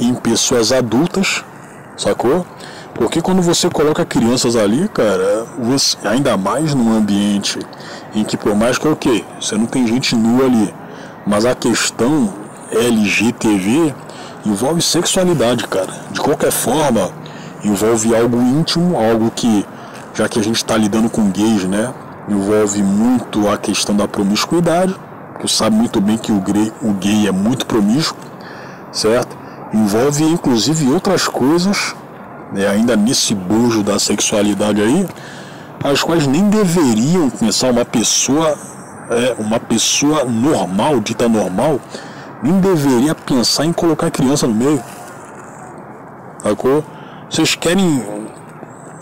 em pessoas adultas, sacou? Porque quando você coloca crianças ali, cara, você, ainda mais num ambiente em que, por mais que você não tem gente nua ali, mas a questão LGTV envolve sexualidade, cara. De qualquer forma, envolve algo íntimo, algo que, já que a gente está lidando com gays, né, envolve muito a questão da promiscuidade, que você sabe muito bem que o gay é muito promíscuo, certo? Envolve inclusive outras coisas, né, ainda nesse bojo da sexualidade aí, as quais nem deveriam começar uma pessoa normal, dita normal, nem deveria pensar em colocar criança no meio, sacou? Vocês querem,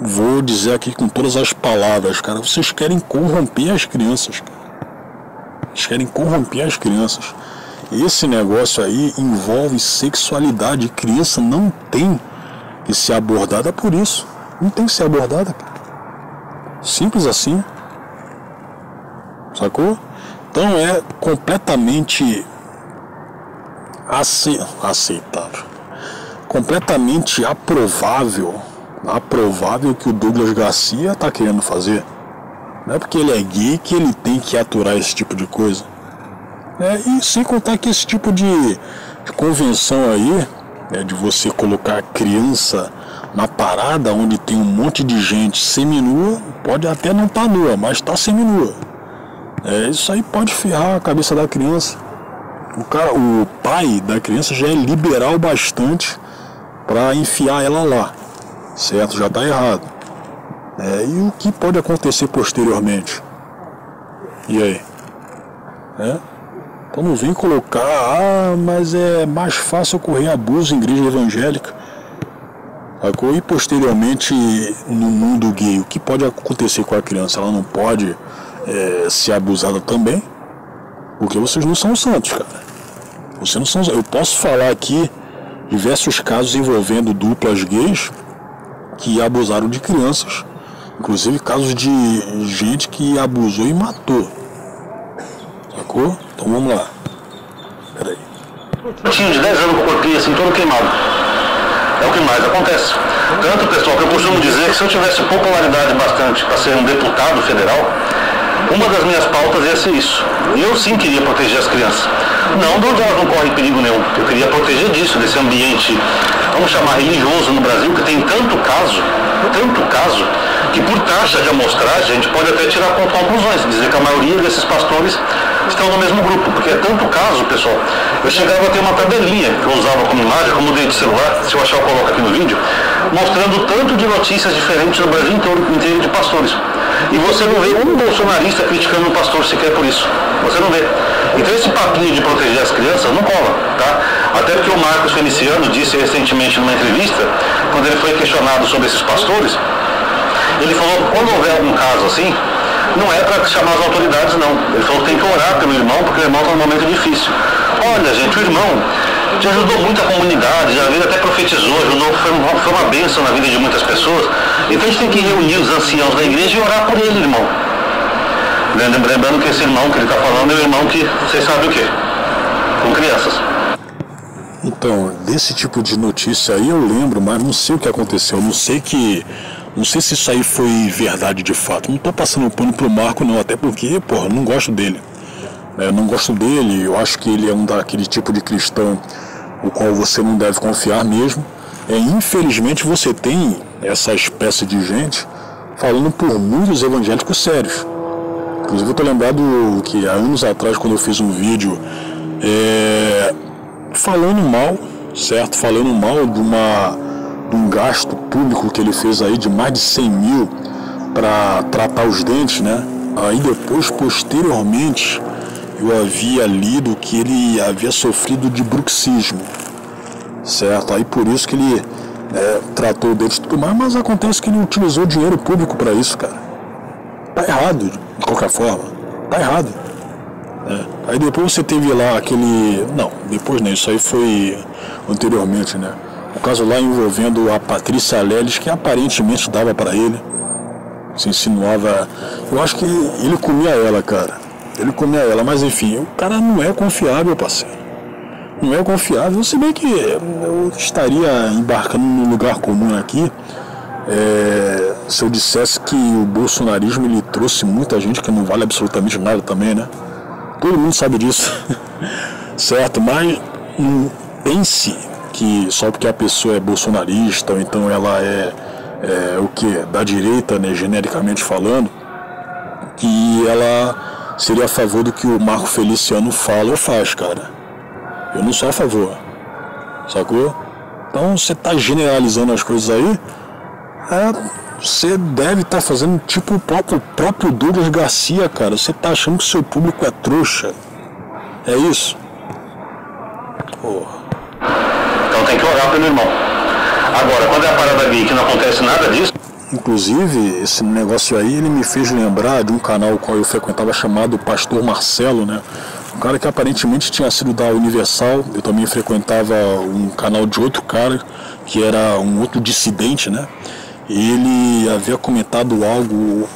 vou dizer aqui com todas as palavras, cara, vocês querem corromper as crianças, cara. Eles querem corromper as crianças. Esse negócio aí envolve sexualidade. Criança não tem que ser abordada por isso. Não tem que ser abordada, cara. Simples assim. Sacou? Então é completamente aceitável. Completamente aprovável que o Douglas Garcia está querendo fazer. Não é porque ele é gay que ele tem que aturar esse tipo de coisa. E sem contar que esse tipo de convenção aí, de você colocar criança na parada onde tem um monte de gente seminua, pode até não estar nua, mas está seminua. Isso aí pode ferrar a cabeça da criança. O pai da criança já é liberal bastante para enfiar ela lá, certo? Já está errado. E o que pode acontecer posteriormente? E aí? Então não vem colocar, mas é mais fácil ocorrer abuso em igreja evangélica. E posteriormente no mundo gay, o que pode acontecer com a criança? Ela não pode ser abusada também? Porque vocês não são santos, cara. Vocês não são. Eu posso falar aqui diversos casos envolvendo duplas gays que abusaram de crianças. Inclusive casos de gente que abusou e matou. Sacou? Então vamos lá. Peraí. Eu tinha de 10 anos com o corpinho assim, todo queimado. É o que mais acontece. Tanto, pessoal, que eu costumo dizer que se eu tivesse popularidade bastante para ser um deputado federal, uma das minhas pautas ia ser isso. E eu sim queria proteger as crianças. Não de onde elas não correm perigo nenhum. Eu queria proteger disso, desse ambiente, vamos chamar religioso no Brasil, que tem tanto caso, que por taxa de amostragem a gente pode até tirar conclusões, dizer que a maioria desses pastores estão no mesmo grupo, porque é tanto caso, pessoal. Eu chegava a ter uma tabelinha que eu usava como imagem, como dei de celular, se eu achar eu coloco aqui no vídeo, mostrando o tanto de notícias diferentes no Brasil inteiro de pastores. E você não vê um bolsonarista criticando um pastor sequer por isso. Você não vê. Então esse papinho de proteger as crianças não cola, tá? Até porque o Marcos Feliciano disse recentemente numa entrevista, quando ele foi questionado sobre esses pastores, ele falou que quando houver algum caso assim, não é para chamar as autoridades, não. Ele falou que tem que orar pelo irmão, porque o irmão está num momento difícil. Olha, gente, o irmão te ajudou muito a comunidade, às vezes até profetizou, ajudou, foi uma bênção na vida de muitas pessoas. Então a gente tem que reunir os anciãos da igreja e orar por ele, irmão. Lembrando que esse irmão que ele está falando é o irmão que, vocês sabem o quê? Com crianças. Então, desse tipo de notícia aí eu lembro, mas não sei o que aconteceu. Não sei se isso aí foi verdade de fato. Não estou passando pano pro Marco não, até porque, porra, não gosto dele. Eu não gosto dele, eu acho que ele é um daquele tipo de cristão o qual você não deve confiar mesmo. Infelizmente você tem essa espécie de gente falando por muitos evangélicos sérios. Inclusive eu estou lembrado que há anos atrás, quando eu fiz um vídeo falando mal, certo? Falando mal de um gasto público que ele fez aí de mais de 100 mil para tratar os dentes, né? Aí depois, posteriormente, eu havia lido que ele havia sofrido de bruxismo, certo? Aí por isso que ele tratou o dedo e tudo mais, mas acontece que ele utilizou dinheiro público para isso, cara. Tá errado, de qualquer forma. Tá errado. Aí depois você teve lá aquele... Não, depois não, isso aí foi anteriormente, né? O caso lá envolvendo a Patrícia Leles, que aparentemente dava para ele. Se insinuava... Eu acho que ele comia ela, cara. Ele comia ela, mas enfim, o cara não é confiável, parceiro. Não é confiável, se bem que eu estaria embarcando num lugar comum aqui se eu dissesse que o bolsonarismo ele trouxe muita gente que não vale absolutamente nada também, né? Todo mundo sabe disso, certo? Mas não pense que só porque a pessoa é bolsonarista ou então ela o que? Da direita, né, genericamente falando, que ela seria a favor do que o Marco Feliciano fala ou faz, cara. Eu não sou a favor, sacou? Então você tá generalizando as coisas aí, você deve estar fazendo tipo o próprio Douglas Garcia, cara. Você tá achando que o seu público é trouxa. É isso? Porra. Então tem que orar pelo irmão. Agora, quando é a parada gay que não acontece nada disso... Inclusive, esse negócio aí, ele me fez lembrar de um canal qual eu frequentava chamado Pastor Marcelo, né? Um cara que aparentemente tinha sido da Universal. Eu também frequentava um canal de outro cara, que era um outro dissidente, né? Ele havia comentado algo,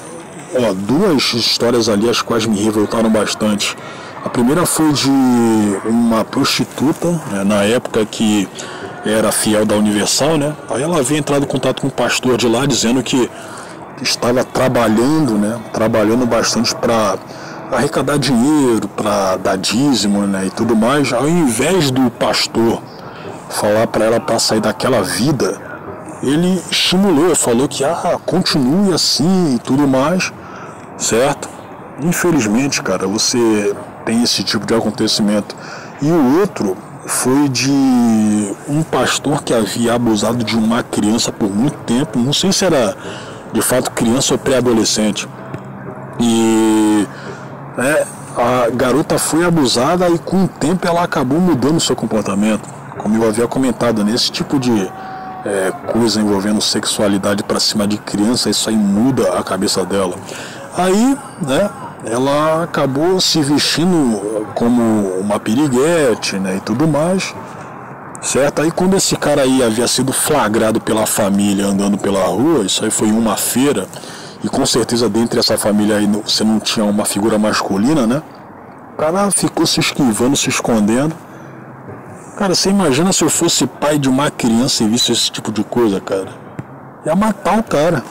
duas histórias ali as quais me revoltaram bastante. A primeira foi de uma prostituta, né, na época que era fiel da Universal, né? Aí ela havia entrado em contato com um pastor de lá dizendo que estava trabalhando, né? Trabalhando bastante para arrecadar dinheiro, para dar dízimo, né? E tudo mais. Ao invés do pastor falar para ela para sair daquela vida, ele estimulou, falou que continue assim e tudo mais, certo? Infelizmente, cara, você tem esse tipo de acontecimento. E o outro foi de um pastor que havia abusado de uma criança por muito tempo, não sei se era de fato criança ou pré-adolescente. E a garota foi abusada e com o tempo ela acabou mudando o seu comportamento. Como eu havia comentado, nesse tipo de coisa envolvendo sexualidade para cima de criança, isso aí muda a cabeça dela. Aí, né, ela acabou se vestindo como uma piriguete, né, e tudo mais, certo? Aí quando esse cara aí havia sido flagrado pela família andando pela rua, isso aí foi em uma feira, e com certeza dentre essa família aí você não tinha uma figura masculina, né? O cara ficou se esquivando, se escondendo. Cara, você imagina se eu fosse pai de uma criança e visse esse tipo de coisa, cara? Ia matar o cara.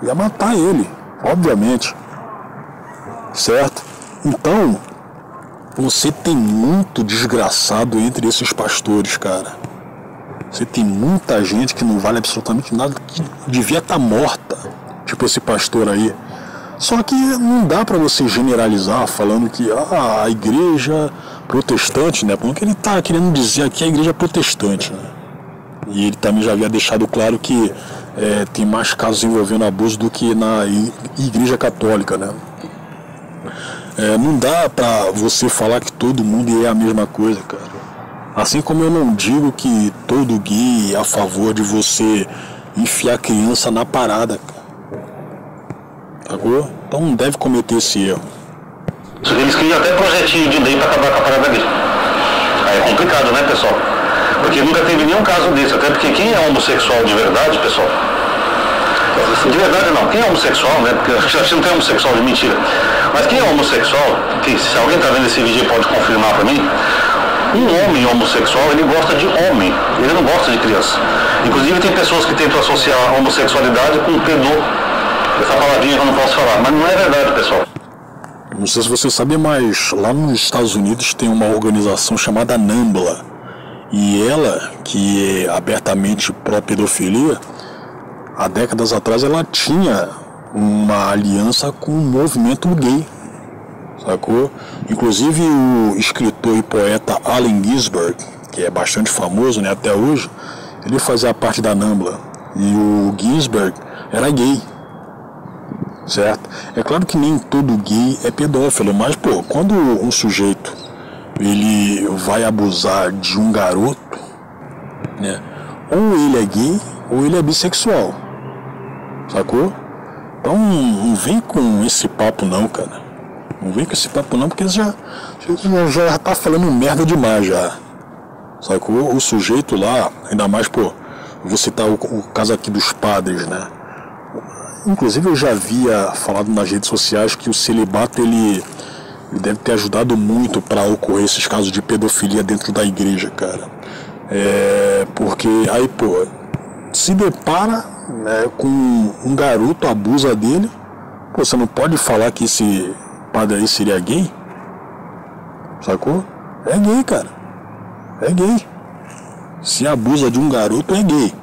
Ia matar ele, obviamente. Certo? Então, você tem muito desgraçado entre esses pastores, cara. Você tem muita gente que não vale absolutamente nada, que devia estar morta. Tipo esse pastor aí. Só que não dá pra você generalizar falando que a igreja protestante, né? Porque ele tá querendo dizer aqui a igreja protestante, né? E ele também já havia deixado claro que tem mais casos envolvendo abuso do que na igreja católica, né? Não dá pra você falar que todo mundo é a mesma coisa, cara. Assim como eu não digo que todo gay é a favor de você enfiar criança na parada, cara. Sacou? Então não deve cometer esse erro. Eles criam até projetinho de lei para acabar com a parada gay. Aí é complicado, né, pessoal? Porque nunca teve nenhum caso desse, até porque quem é homossexual de verdade, pessoal, de verdade não, quem é homossexual, né, porque a gente não tem homossexual de mentira, mas quem é homossexual, que se alguém tá vendo esse vídeo pode confirmar para mim, um homem homossexual, ele gosta de homem, ele não gosta de criança. Inclusive tem pessoas que tentam associar a homossexualidade com pedô, essa palavrinha que eu não posso falar, mas não é verdade, pessoal. Não sei se você sabe, mas lá nos Estados Unidos tem uma organização chamada NAMBLA. E ela, que é abertamente pró-pedofilia, há décadas atrás ela tinha uma aliança com o movimento gay, sacou? Inclusive o escritor e poeta Allen Ginsberg, que é bastante famoso, né, até hoje, ele fazia parte da NAMBLA. E o Ginsberg era gay. certo? É claro que nem todo gay é pedófilo, mas, pô, quando um sujeito ele vai abusar de um garoto, né? Ou ele é gay, ou ele é bissexual, sacou? Então não vem com esse papo não, cara. Não vem com esse papo não, porque já tá falando merda demais já, sacou? O sujeito lá, ainda mais, pô, vou citar o caso aqui dos padres, né? Inclusive eu já havia falado nas redes sociais que o celibato ele deve ter ajudado muito para ocorrer esses casos de pedofilia dentro da igreja, cara. Porque aí, pô, se depara, né, com um garoto, abusa dele, pô, você não pode falar que esse padre aí seria gay, sacou? É gay, cara. É gay. Se abusa de um garoto, é gay.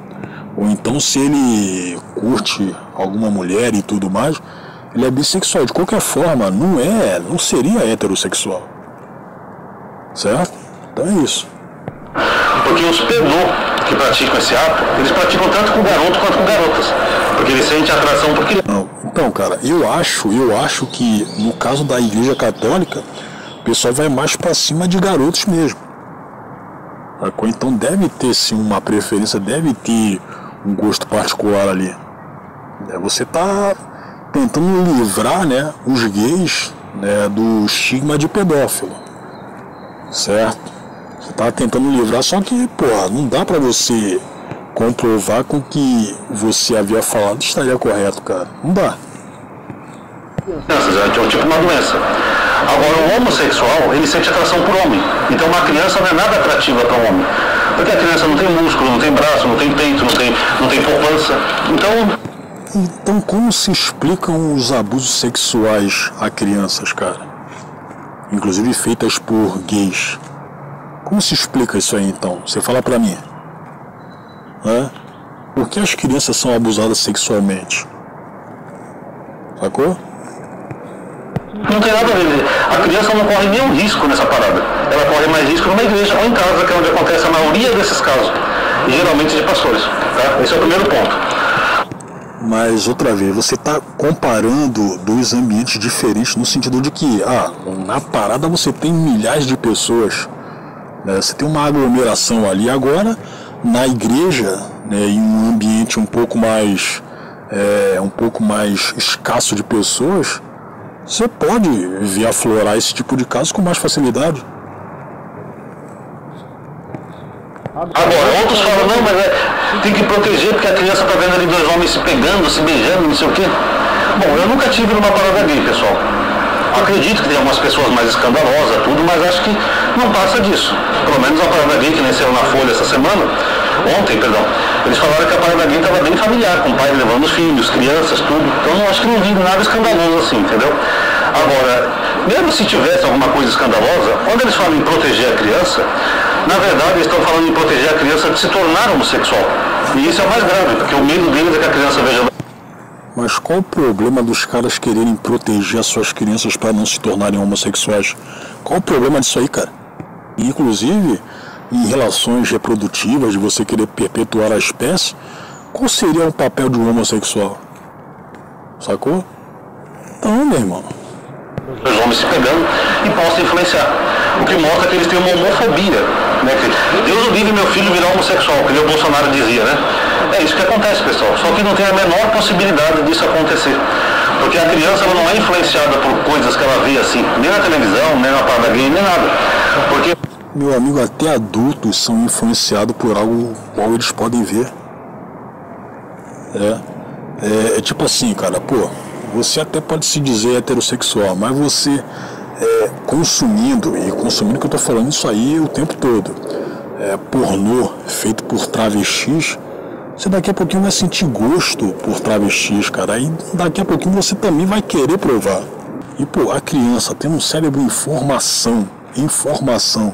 Ou então se ele curte alguma mulher e tudo mais, ele é bissexual. De qualquer forma, não seria heterossexual. Certo? Então é isso. Porque os pedô que praticam esse ato, eles praticam tanto com garoto quanto com garotas. Porque eles sentem atração por criança. Não. Então, cara, eu acho que no caso da Igreja Católica, o pessoal vai mais pra cima de garotos mesmo. Então deve ter sim uma preferência, deve ter um gosto particular ali. Você tá tentando livrar, né, os gays, né, do estigma de pedófilo, certo? Você tá tentando livrar, só que, porra, não dá pra você comprovar com que você havia falado estaria correto, cara. Não dá. É tipo uma doença. Agora, o homossexual, ele sente atração por homem. Então, uma criança não é nada atrativa para um homem. Porque a criança não tem músculo, não tem braço, não tem peito, não tem poupança. Então, como se explicam os abusos sexuais a crianças, cara? Inclusive feitas por gays. Como se explica isso aí, então? Você fala pra mim. Por que as crianças são abusadas sexualmente? Sacou? Não tem nada a ver. A criança não corre nenhum risco nessa parada. Ela corre mais risco numa igreja ou em casa, que é onde acontece a maioria desses casos. E geralmente de pastores. Tá? Esse é o primeiro ponto. Mas, outra vez, você está comparando dois ambientes diferentes no sentido de que, na parada você tem milhares de pessoas, né? Você tem uma aglomeração ali. Agora, na igreja, né, em um ambiente um pouco mais escasso de pessoas, você pode vir aflorar esse tipo de caso com mais facilidade. Agora, outros falam, não, mas tem que proteger porque a criança está vendo ali dois homens se pegando, se beijando, não sei o quê. Bom, eu nunca tive numa parada gay, pessoal. Acredito que tem algumas pessoas mais escandalosas, tudo, mas acho que não passa disso. Pelo menos a parada gay que nasceu na Folha essa semana, ontem, perdão, eles falaram que a parada gay estava bem familiar, com o pai levando os filhos, crianças, tudo. Então eu acho que não vi nada escandaloso assim, entendeu? Agora, mesmo se tivesse alguma coisa escandalosa, quando eles falam em proteger a criança, na verdade eles estão falando em proteger a criança de se tornar homossexual. E isso é o mais grave, porque o medo deles é que a criança veja... Mas qual o problema dos caras quererem proteger as suas crianças para não se tornarem homossexuais? Qual o problema disso aí, cara? Inclusive, em relações reprodutivas, de você querer perpetuar a espécie, qual seria o papel de um homossexual? Sacou? Então, meu irmão, os homens se pegando e possam influenciar. O que mostra que eles têm uma homofobia, né? Que Deus o livre meu filho virar homossexual, que nem o Bolsonaro dizia, né? É isso que acontece, pessoal. Só que não tem a menor possibilidade disso acontecer. Porque a criança ela não é influenciada por coisas que ela vê assim, nem na televisão, nem na parada gay, nem nada. Porque... Meu amigo, até adultos são influenciados por algo qual eles podem ver. É tipo assim, cara, pô, você até pode se dizer heterossexual, mas você consumindo que eu tô falando isso aí o tempo todo, pornô feito por travestis, você daqui a pouquinho vai sentir gosto por travestis, cara, aí daqui a pouquinho você também vai querer provar. E pô, a criança tendo um cérebro em informação,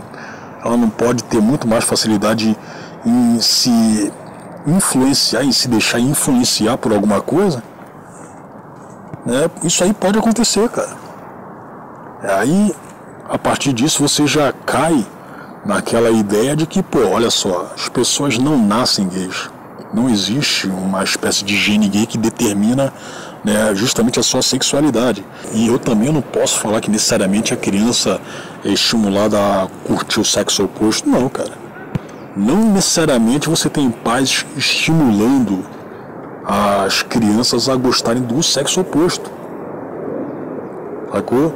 ela não pode ter muito mais facilidade em se influenciar, em se deixar influenciar por alguma coisa? Isso aí pode acontecer, cara. Aí, a partir disso, você já cai naquela ideia de que, pô, olha só, as pessoas não nascem gays. Não existe uma espécie de gene gay que determina né, justamente a sua sexualidade. E eu também não posso falar que necessariamente a criança é estimulada a curtir o sexo oposto, não, cara. Não necessariamente você tem pais estimulando as crianças a gostarem do sexo oposto, sacou?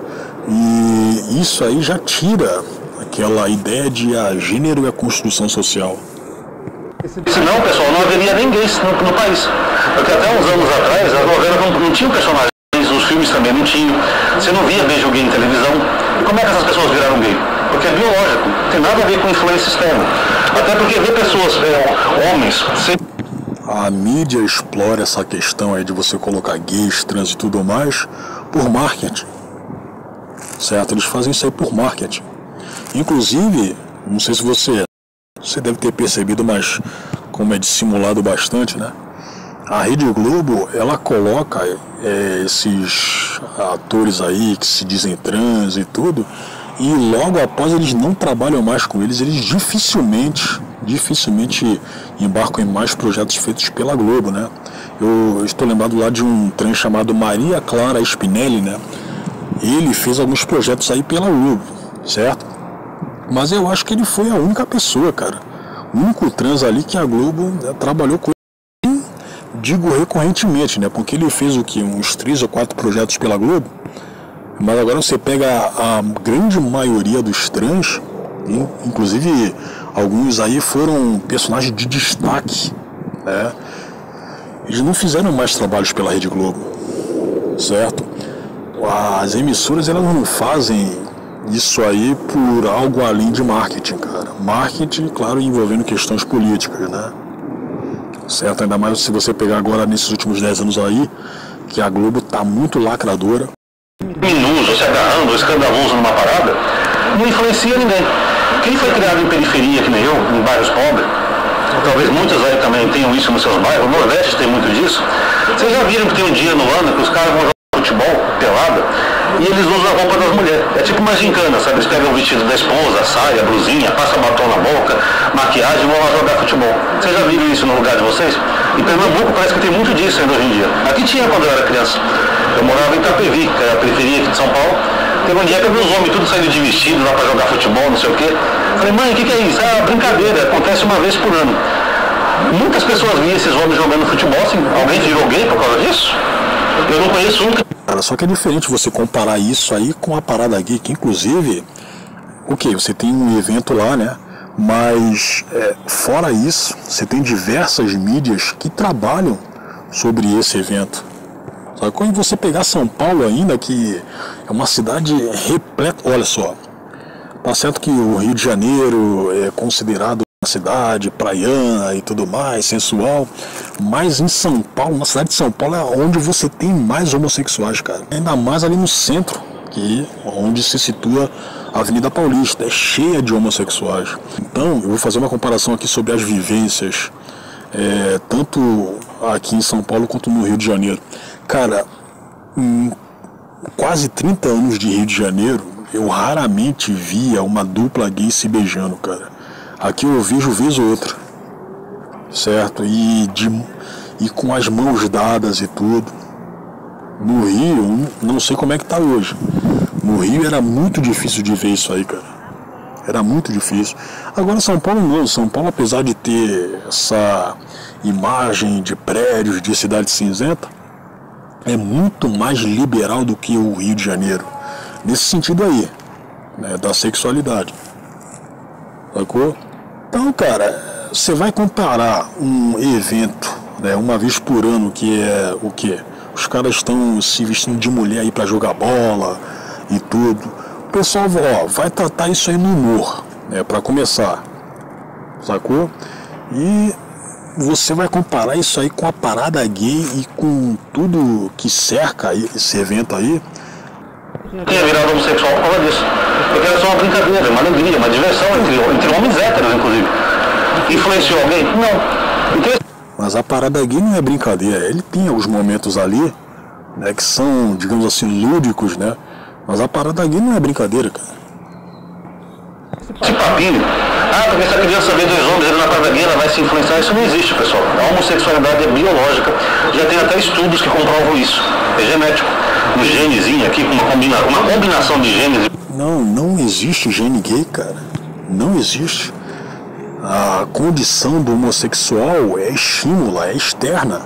E isso aí já tira aquela ideia de gênero e a construção social. Senão, pessoal, não haveria nem gays no país. Porque até uns anos atrás, as novelas não tinham personagens, os filmes também não tinham. Você não via beijo gay em televisão. E como é que essas pessoas viraram gay? Porque é biológico, não tem nada a ver com influência externa. Até porque ver pessoas, homens... A mídia explora essa questão aí de você colocar gays, trans e tudo mais por marketing. Certo? Eles fazem isso aí por marketing. Inclusive, não sei se você deve ter percebido, mas como é dissimulado bastante, né? A Rede Globo, ela coloca esses atores aí que se dizem trans e tudo, e logo após eles não trabalham mais com eles, eles dificilmente embarcam em mais projetos feitos pela Globo, né? Eu estou lembrado lá de um trans chamado Maria Clara Spinelli, né? Ele fez alguns projetos aí pela Globo, certo? Mas eu acho que ele foi a única pessoa, cara. O único trans ali que a Globo, né, trabalhou com ele, digo recorrentemente, né? Porque ele fez o quê? Uns 3 ou 4 projetos pela Globo. Mas agora você pega a grande maioria dos trans, inclusive alguns aí foram personagens de destaque, né? Eles não fizeram mais trabalhos pela Rede Globo, certo? As emissoras, elas não fazem isso aí por algo além de marketing, cara. Marketing, claro, envolvendo questões políticas, né? Certo? Ainda mais se você pegar agora nesses últimos 10 anos aí, que a Globo tá muito lacradora. Minuso, se agarrando, escandaloso numa parada, não influencia ninguém. Quem foi criado em periferia, que nem eu, em bairros pobres, talvez muitos aí também tenham isso nos seus bairros, o Nordeste tem muito disso. Vocês já viram que tem um dia no ano que os caras vão jogar futebol, pelada, e eles usam a roupa das mulheres. É tipo uma gincana, sabe? Eles pegam o vestido da esposa, a saia, a blusinha, passam batom na boca, maquiagem e vão lá jogar futebol. Vocês já viram isso no lugar de vocês? Em Pernambuco parece que tem muito disso ainda hoje em dia. Aqui tinha quando eu era criança. Eu morava em Itapevi, que é a periferia aqui de São Paulo. Teve um dia que eu vi os homens tudo saindo de vestido lá pra jogar futebol, não sei o quê. Falei, mãe, o que é isso? Ah, brincadeira, acontece uma vez por ano. Muitas pessoas viam esses homens jogando futebol, assim, alguém virou gay por causa disso? Eu não conheço um. Cara, só que é diferente você comparar isso aí com a parada gay, que inclusive, você tem um evento lá, né? Mas fora isso, você tem diversas mídias que trabalham sobre esse evento. Sabe? Quando você pegar São Paulo ainda, que é uma cidade repleta, olha só, tá certo que o Rio de Janeiro é considerado uma cidade praiana e tudo mais, sensual, mas em São Paulo, na cidade de São Paulo, é onde você tem mais homossexuais, cara. Ainda mais ali no centro, que é onde se situa a Avenida Paulista, é cheia de homossexuais. Então, eu vou fazer uma comparação aqui sobre as vivências, tanto aqui em São Paulo quanto no Rio de Janeiro. Cara, em quase 30 anos de Rio de Janeiro, eu raramente via uma dupla gay se beijando, cara. Aqui eu vejo vez ou outra, certo? E com as mãos dadas e tudo. No Rio, não sei como é que tá hoje. No Rio era muito difícil de ver isso aí, cara. Era muito difícil. Agora São Paulo não. São Paulo, apesar de ter essa imagem de prédios, de cidade cinzenta, é muito mais liberal do que o Rio de Janeiro. Nesse sentido aí, né, da sexualidade. Sacou? Então, cara, você vai comparar um evento, né, uma vez por ano, que é o quê? Os caras estão se vestindo de mulher aí pra jogar bola e tudo. O pessoal vai tratar isso aí no humor, né, pra começar. Sacou? E você vai comparar isso aí com a parada gay e com tudo que cerca esse evento aí. Tinha virado homossexual por causa disso. Porque era só uma brincadeira, uma alegria, uma diversão entre homens héteros, inclusive. Influenciou alguém? Não. Então, mas a parada gay não é brincadeira. Ele tem alguns momentos ali, né, que são, digamos assim, lúdicos, né? Mas a parada gay não é brincadeira, cara. Esse papinho, porque se a criança vê dois homens na parada gay, ela vai se influenciar. Isso não existe, pessoal. A homossexualidade é biológica. Já tem até estudos que comprovam isso. É genético. Um genezinho aqui, com uma combinação de genes. Não existe gene gay, cara. Não existe. A condição do homossexual é estímula, é externa.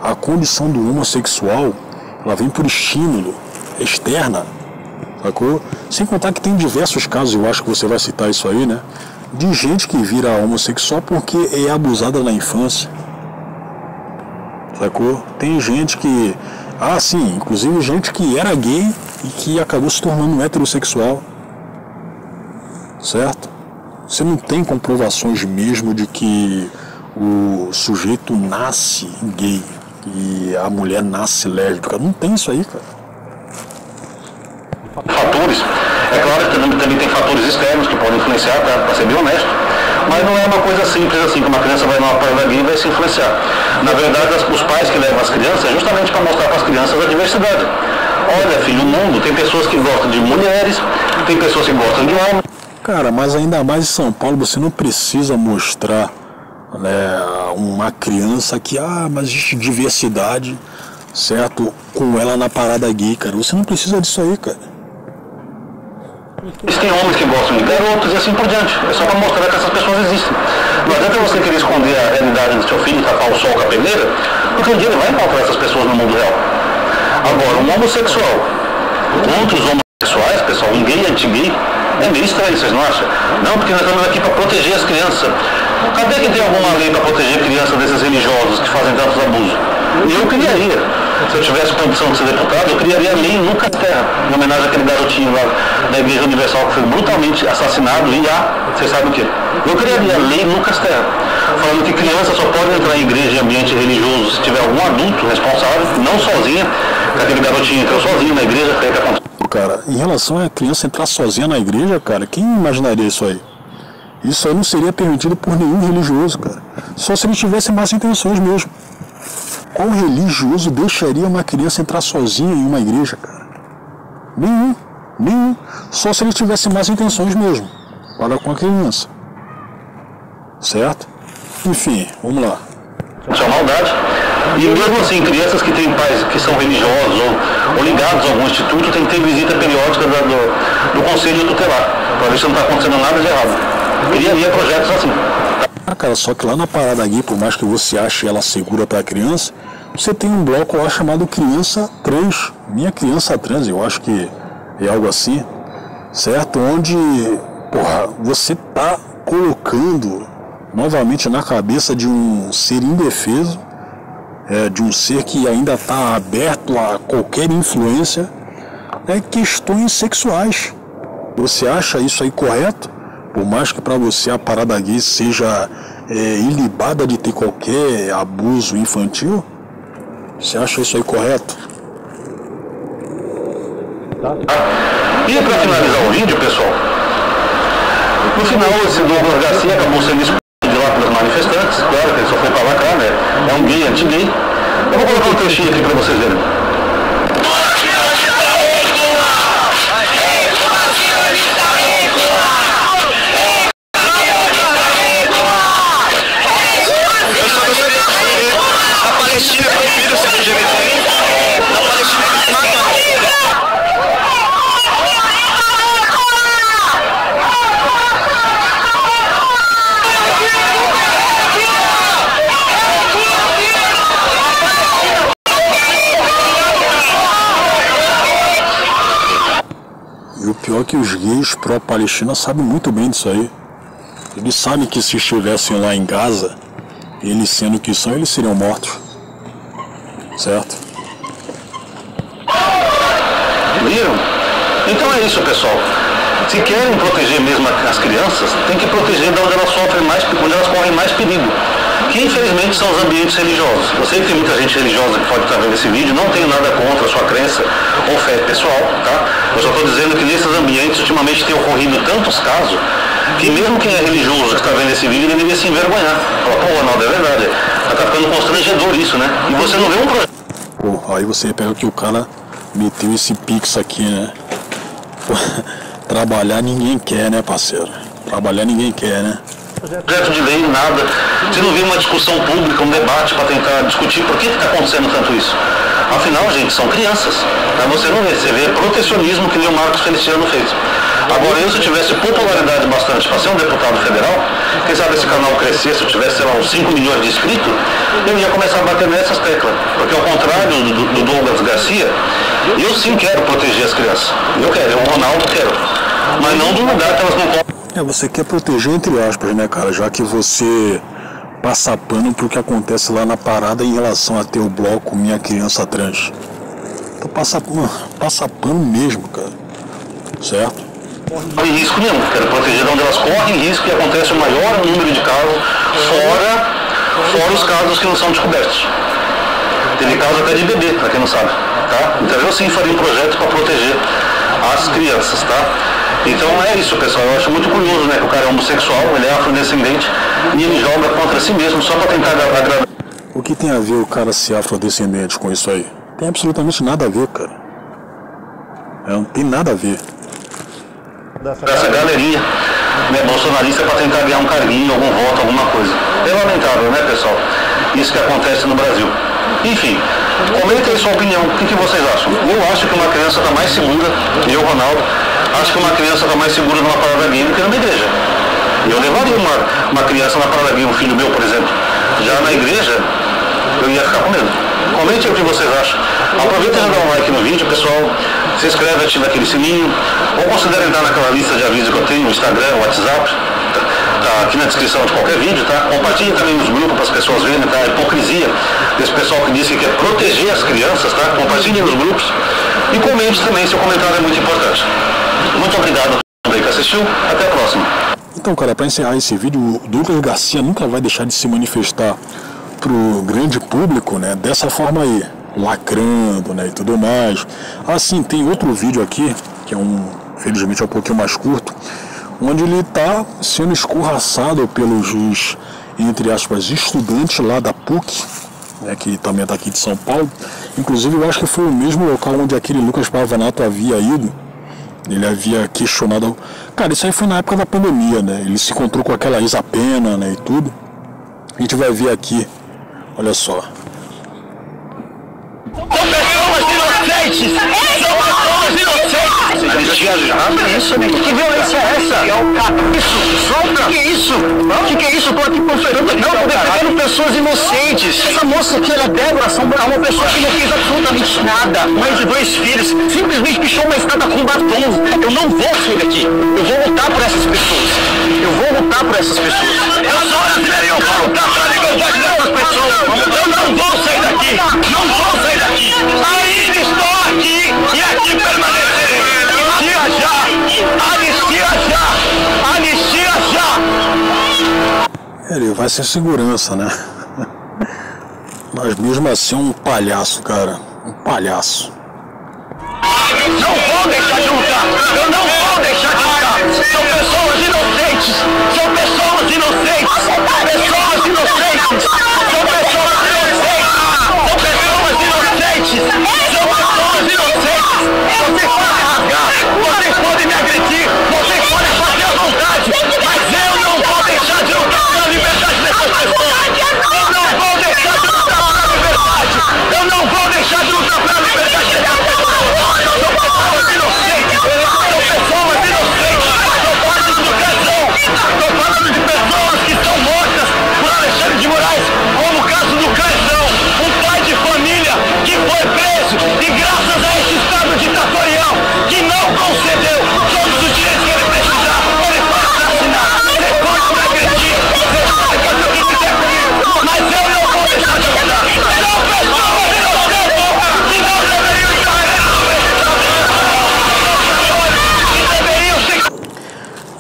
A condição do homossexual, ela vem por estímulo, é externa. Sacou? Sem contar que tem diversos casos, eu acho que você vai citar isso aí, né? De gente que vira homossexual porque é abusada na infância. Sacou? Tem gente que... sim, inclusive gente que era gay e que acabou se tornando heterossexual. Certo? Você não tem comprovações mesmo de que o sujeito nasce gay e a mulher nasce lésbica. Não tem isso aí, cara. Fatores, é claro que também tem fatores externos que podem influenciar, para ser bem honesto, mas não é uma coisa simples assim, que uma criança vai numa parada gay e vai se influenciar. Na verdade, os pais que levam as crianças é justamente para mostrar para as crianças a diversidade. Olha, filho, o mundo tem pessoas que gostam de mulheres, tem pessoas que gostam de homens. Cara, mas ainda mais em São Paulo, você não precisa mostrar, né, uma criança que, mas existe diversidade, certo? Com ela na parada gay, cara. Você não precisa disso aí, cara. Tem homens que gostam de garotos e assim por diante. É só para mostrar que essas pessoas existem. Não adianta você querer esconder a realidade do seu filho e tapar o sol com a peneira, porque um dia ele vai encontrar essas pessoas no mundo real. Agora, um homossexual contra os homossexuais, pessoal, um gay anti-gay, é meio estranho, vocês não acham? Não, porque nós estamos aqui para proteger as crianças. Cadê que tem alguma lei para proteger crianças desses religiosos que fazem tantos abusos? Eu criaria. Se eu tivesse condição de ser deputado, eu criaria a lei Lucas Terra, em homenagem àquele garotinho lá da Igreja Universal que foi brutalmente assassinado e vocês sabem o quê? Eu criaria a lei Lucas Terra, falando que crianças só podem entrar em igreja e ambiente religioso se tiver algum adulto responsável, não sozinha, que aquele garotinho entrou sozinho na igreja, foi o que aconteceu. Cara, em relação a criança entrar sozinha na igreja, cara, quem imaginaria isso aí? Isso aí não seria permitido por nenhum religioso, cara. Só se ele tivesse más intenções mesmo. Qual religioso deixaria uma criança entrar sozinha em uma igreja, cara? Nenhum. Só se ele tivesse más intenções mesmo para com a criança. Certo? Enfim, vamos lá. Isso é maldade. E mesmo assim, crianças que têm pais que são religiosos ou ligados a algum instituto têm que ter visita periódica do conselho tutelar, para ver se não está acontecendo nada de errado. Criaria projetos assim. Cara, só que lá na parada gay, por mais que você ache ela segura para a criança, você tem um bloco lá chamado Criança Trans. Minha Criança Trans, eu acho que é algo assim, certo? Onde, você tá colocando novamente na cabeça de um ser indefeso, de um ser que ainda está aberto a qualquer influência, questões sexuais. Você acha isso aí correto? Por mais que para você a parada gay seja ilibada de ter qualquer abuso infantil, você acha isso aí correto? E para finalizar o vídeo, pessoal, no final esse Douglas Garcia acabou sendo expulso lá pelos manifestantes, claro que ele só foi para lacrar, né? É um gay, anti-gay. Eu vou colocar um trechinho aqui para vocês verem. Palestina é proibido ser LGBT. Na Palestina eles matam. E o pior é que os gays pró-Palestina sabem muito bem disso aí. Eles sabem que se estivessem lá em Gaza, eles sendo o que são, eles seriam mortos. Certo? Viram? Então é isso, pessoal. Se querem proteger mesmo as crianças, tem que proteger de onde elas sofrem mais, onde elas correm mais perigo. Que infelizmente são os ambientes religiosos. Eu sei que tem muita gente religiosa que pode estar vendo esse vídeo, não tenho nada contra a sua crença ou fé pessoal, tá? Eu só estou dizendo que nesses ambientes ultimamente tem ocorrido tantos casos que mesmo quem é religioso que está vendo esse vídeo deveria se envergonhar. Falar, pô, Ronaldo, é verdade. Tá ficando constrangedor isso, né? E você não vê um projeto. Pô, aí você pega que o cara meteu esse pix aqui, né? Trabalhar ninguém quer, né, parceiro? Trabalhar ninguém quer, né? Projeto de lei, nada. Você não vê uma discussão pública, um debate para tentar discutir por que está acontecendo tanto isso. Afinal, gente, são crianças. Você não vê, você vê protecionismo que nem o Marcos Feliciano fez. Agora, eu, se eu tivesse popularidade bastante para ser um deputado federal, quem sabe esse canal crescer, se eu tivesse, sei lá, uns 5 milhões de inscritos, eu ia começar a bater nessas teclas. Porque ao contrário do Douglas Garcia, eu sim quero proteger as crianças. Eu quero, eu, o Ronaldo, quero. Mas não do lugar que elas não podem. Você quer proteger entre aspas, né, cara? Já que você passa pano pro que acontece lá na parada em relação a ter o bloco Minha Criança Trans. Então passa pano mesmo, cara. Certo? Não tem risco nenhum, quero proteger de onde elas correm risco e acontece o maior número de casos, fora os casos que não são descobertos. Teve caso até de bebê, para quem não sabe, tá? Então eu sim faria um projeto para proteger as crianças, tá? Então é isso, pessoal, eu acho muito curioso, né, que o cara é homossexual, ele é afrodescendente e ele joga contra si mesmo só para tentar agradar. O que tem a ver o cara ser afrodescendente com isso aí? Tem absolutamente nada a ver, cara. Não tem nada a ver. Essa galerinha, né, bolsonarista para tentar ganhar um carguinho, algum voto, alguma coisa. É lamentável, né, pessoal? Isso que acontece no Brasil. Enfim, comentem aí sua opinião. O que vocês acham? Eu acho que uma criança está mais segura, eu, Ronaldo, acho que uma criança está mais segura numa parada gay do que numa igreja. Eu levaria uma criança na parada gay, um filho meu, por exemplo. Já na igreja, eu ia ficar com medo. Comente aí o que vocês acham. Aproveita e já dá um like no vídeo, pessoal. Se inscreve, ativa aquele sininho. Ou considere entrar naquela lista de avisos que eu tenho no Instagram, WhatsApp. Tá aqui na descrição de qualquer vídeo, tá? Compartilhe também nos grupos para as pessoas verem, tá? A hipocrisia desse pessoal que diz que quer proteger as crianças, tá? Compartilhe nos grupos. E comente também, seu comentário é muito importante. Muito obrigado a quem assistiu. Até a próxima. Então, cara, para encerrar esse vídeo, o Douglas Garcia nunca vai deixar de se manifestar pro grande público, né? Dessa forma aí, lacrando, né? E tudo mais. Assim, tem outro vídeo aqui, que é felizmente é um pouquinho mais curto, onde ele tá sendo escorraçado pelos, entre aspas, estudantes lá da PUC, né? Que também tá aqui de São Paulo. Inclusive, eu acho que foi o mesmo local onde aquele Lucas Pavanato havia ido. Ele havia questionado... Cara, isso aí foi na época da pandemia, né? Ele se encontrou com aquela Isa Pena, né? E tudo. A gente vai ver aqui. Olha só. São pessoas inocentes! São pessoas inocentes! Que violência é essa? Isso! Solta! Que é isso? O que é isso? Eu tô aqui conferindo. Não, tô defendendo pessoas inocentes. Essa moça aqui, ela é Débora, é uma pessoa que não fez absolutamente nada. Mãe de 2 filhos, simplesmente pichou uma estrada com batom. Eu não vou sair daqui. Eu vou lutar por essas pessoas. Eu vou lutar por essas pessoas. Eu sou brasileiro e eu vou lutar pela liberdade dessas pessoas. Eu não vou sair daqui. Não vou sair daqui. Ainda estou aqui e aqui permanecerei. Anistia já! Anistia já! Anistia já! Ele vai ser segurança, né? Mas mesmo assim é um palhaço, cara. Um palhaço. Não vou deixar de lutar! Eu não vou deixar de lutar! São pessoas inocentes! São pessoas inocentes! Pessoas inocentes! São pessoas inocentes! São pessoas inocentes! São pessoas inocentes! Vocês podem rasgar! Vocês podem me agredir! Vocês podem fazer à vontade! Mas eu não vou deixar de lutar pela liberdade dessas pessoas! Eu não vou deixar de lutar pela liberdade! Eu não vou deixar de lutar pela liberdade dessas pessoas! São pessoas inocentes! São pessoas inocentes! São parte de educação! Estou falando de pessoas que estão mortas por Alexandre de Moraes, como o caso do Caizão, um pai de família que foi preso e graças a esse estado ditatorial que não concedeu todos os direitos que ele precisava, ele pode assassinar, ele pode me agredir, ele pode fazer o que quiser comigo, mas eu não vou deixar de lutar. São pessoas inocentes que não deveriam estar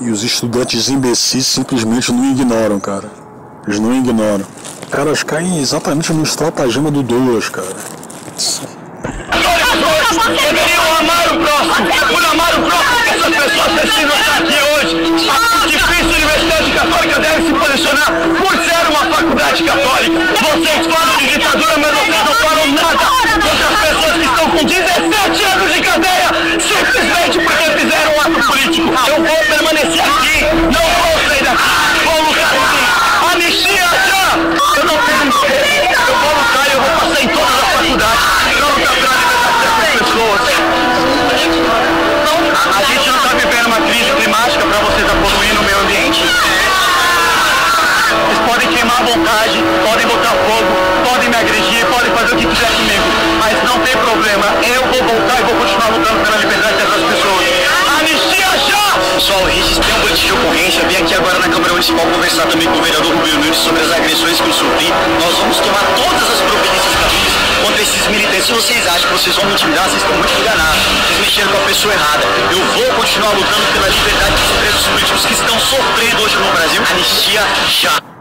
E os estudantes imbecis simplesmente não ignoram, cara. Eles não ignoram. Caras caem exatamente no estratagema do Douglas, cara. Deveriam amar o próximo, por amar o próximo que essas pessoas precisam estar aqui hoje. A difícil Universidade Católica deve se posicionar por ser uma faculdade católica. Vocês falam de ditadura, mas vocês não falam nada contra as pessoas que estão com 17 anos de cadeia simplesmente porque fizeram um ato político. Eu vou permanecer aqui, não vou podem botar fogo, podem me agredir, podem fazer o que quiser comigo, mas não tem problema, eu vou voltar e vou continuar lutando pela liberdade dessas pessoas. Anistia já! Pessoal, registrei um boletim de ocorrência, vim aqui agora na Câmara Municipal conversar também com o vereador Rubio Nunes sobre as agressões que eu sofri. Nós vamos tomar todas as providências cabíveis contra esses militantes. Se vocês acham que vocês vão me intimidar, vocês estão muito enganados. Vocês mexeram com a pessoa errada. Eu vou continuar lutando pela liberdade dos presos políticos que estão sofrendo hoje no Brasil. Anistia já!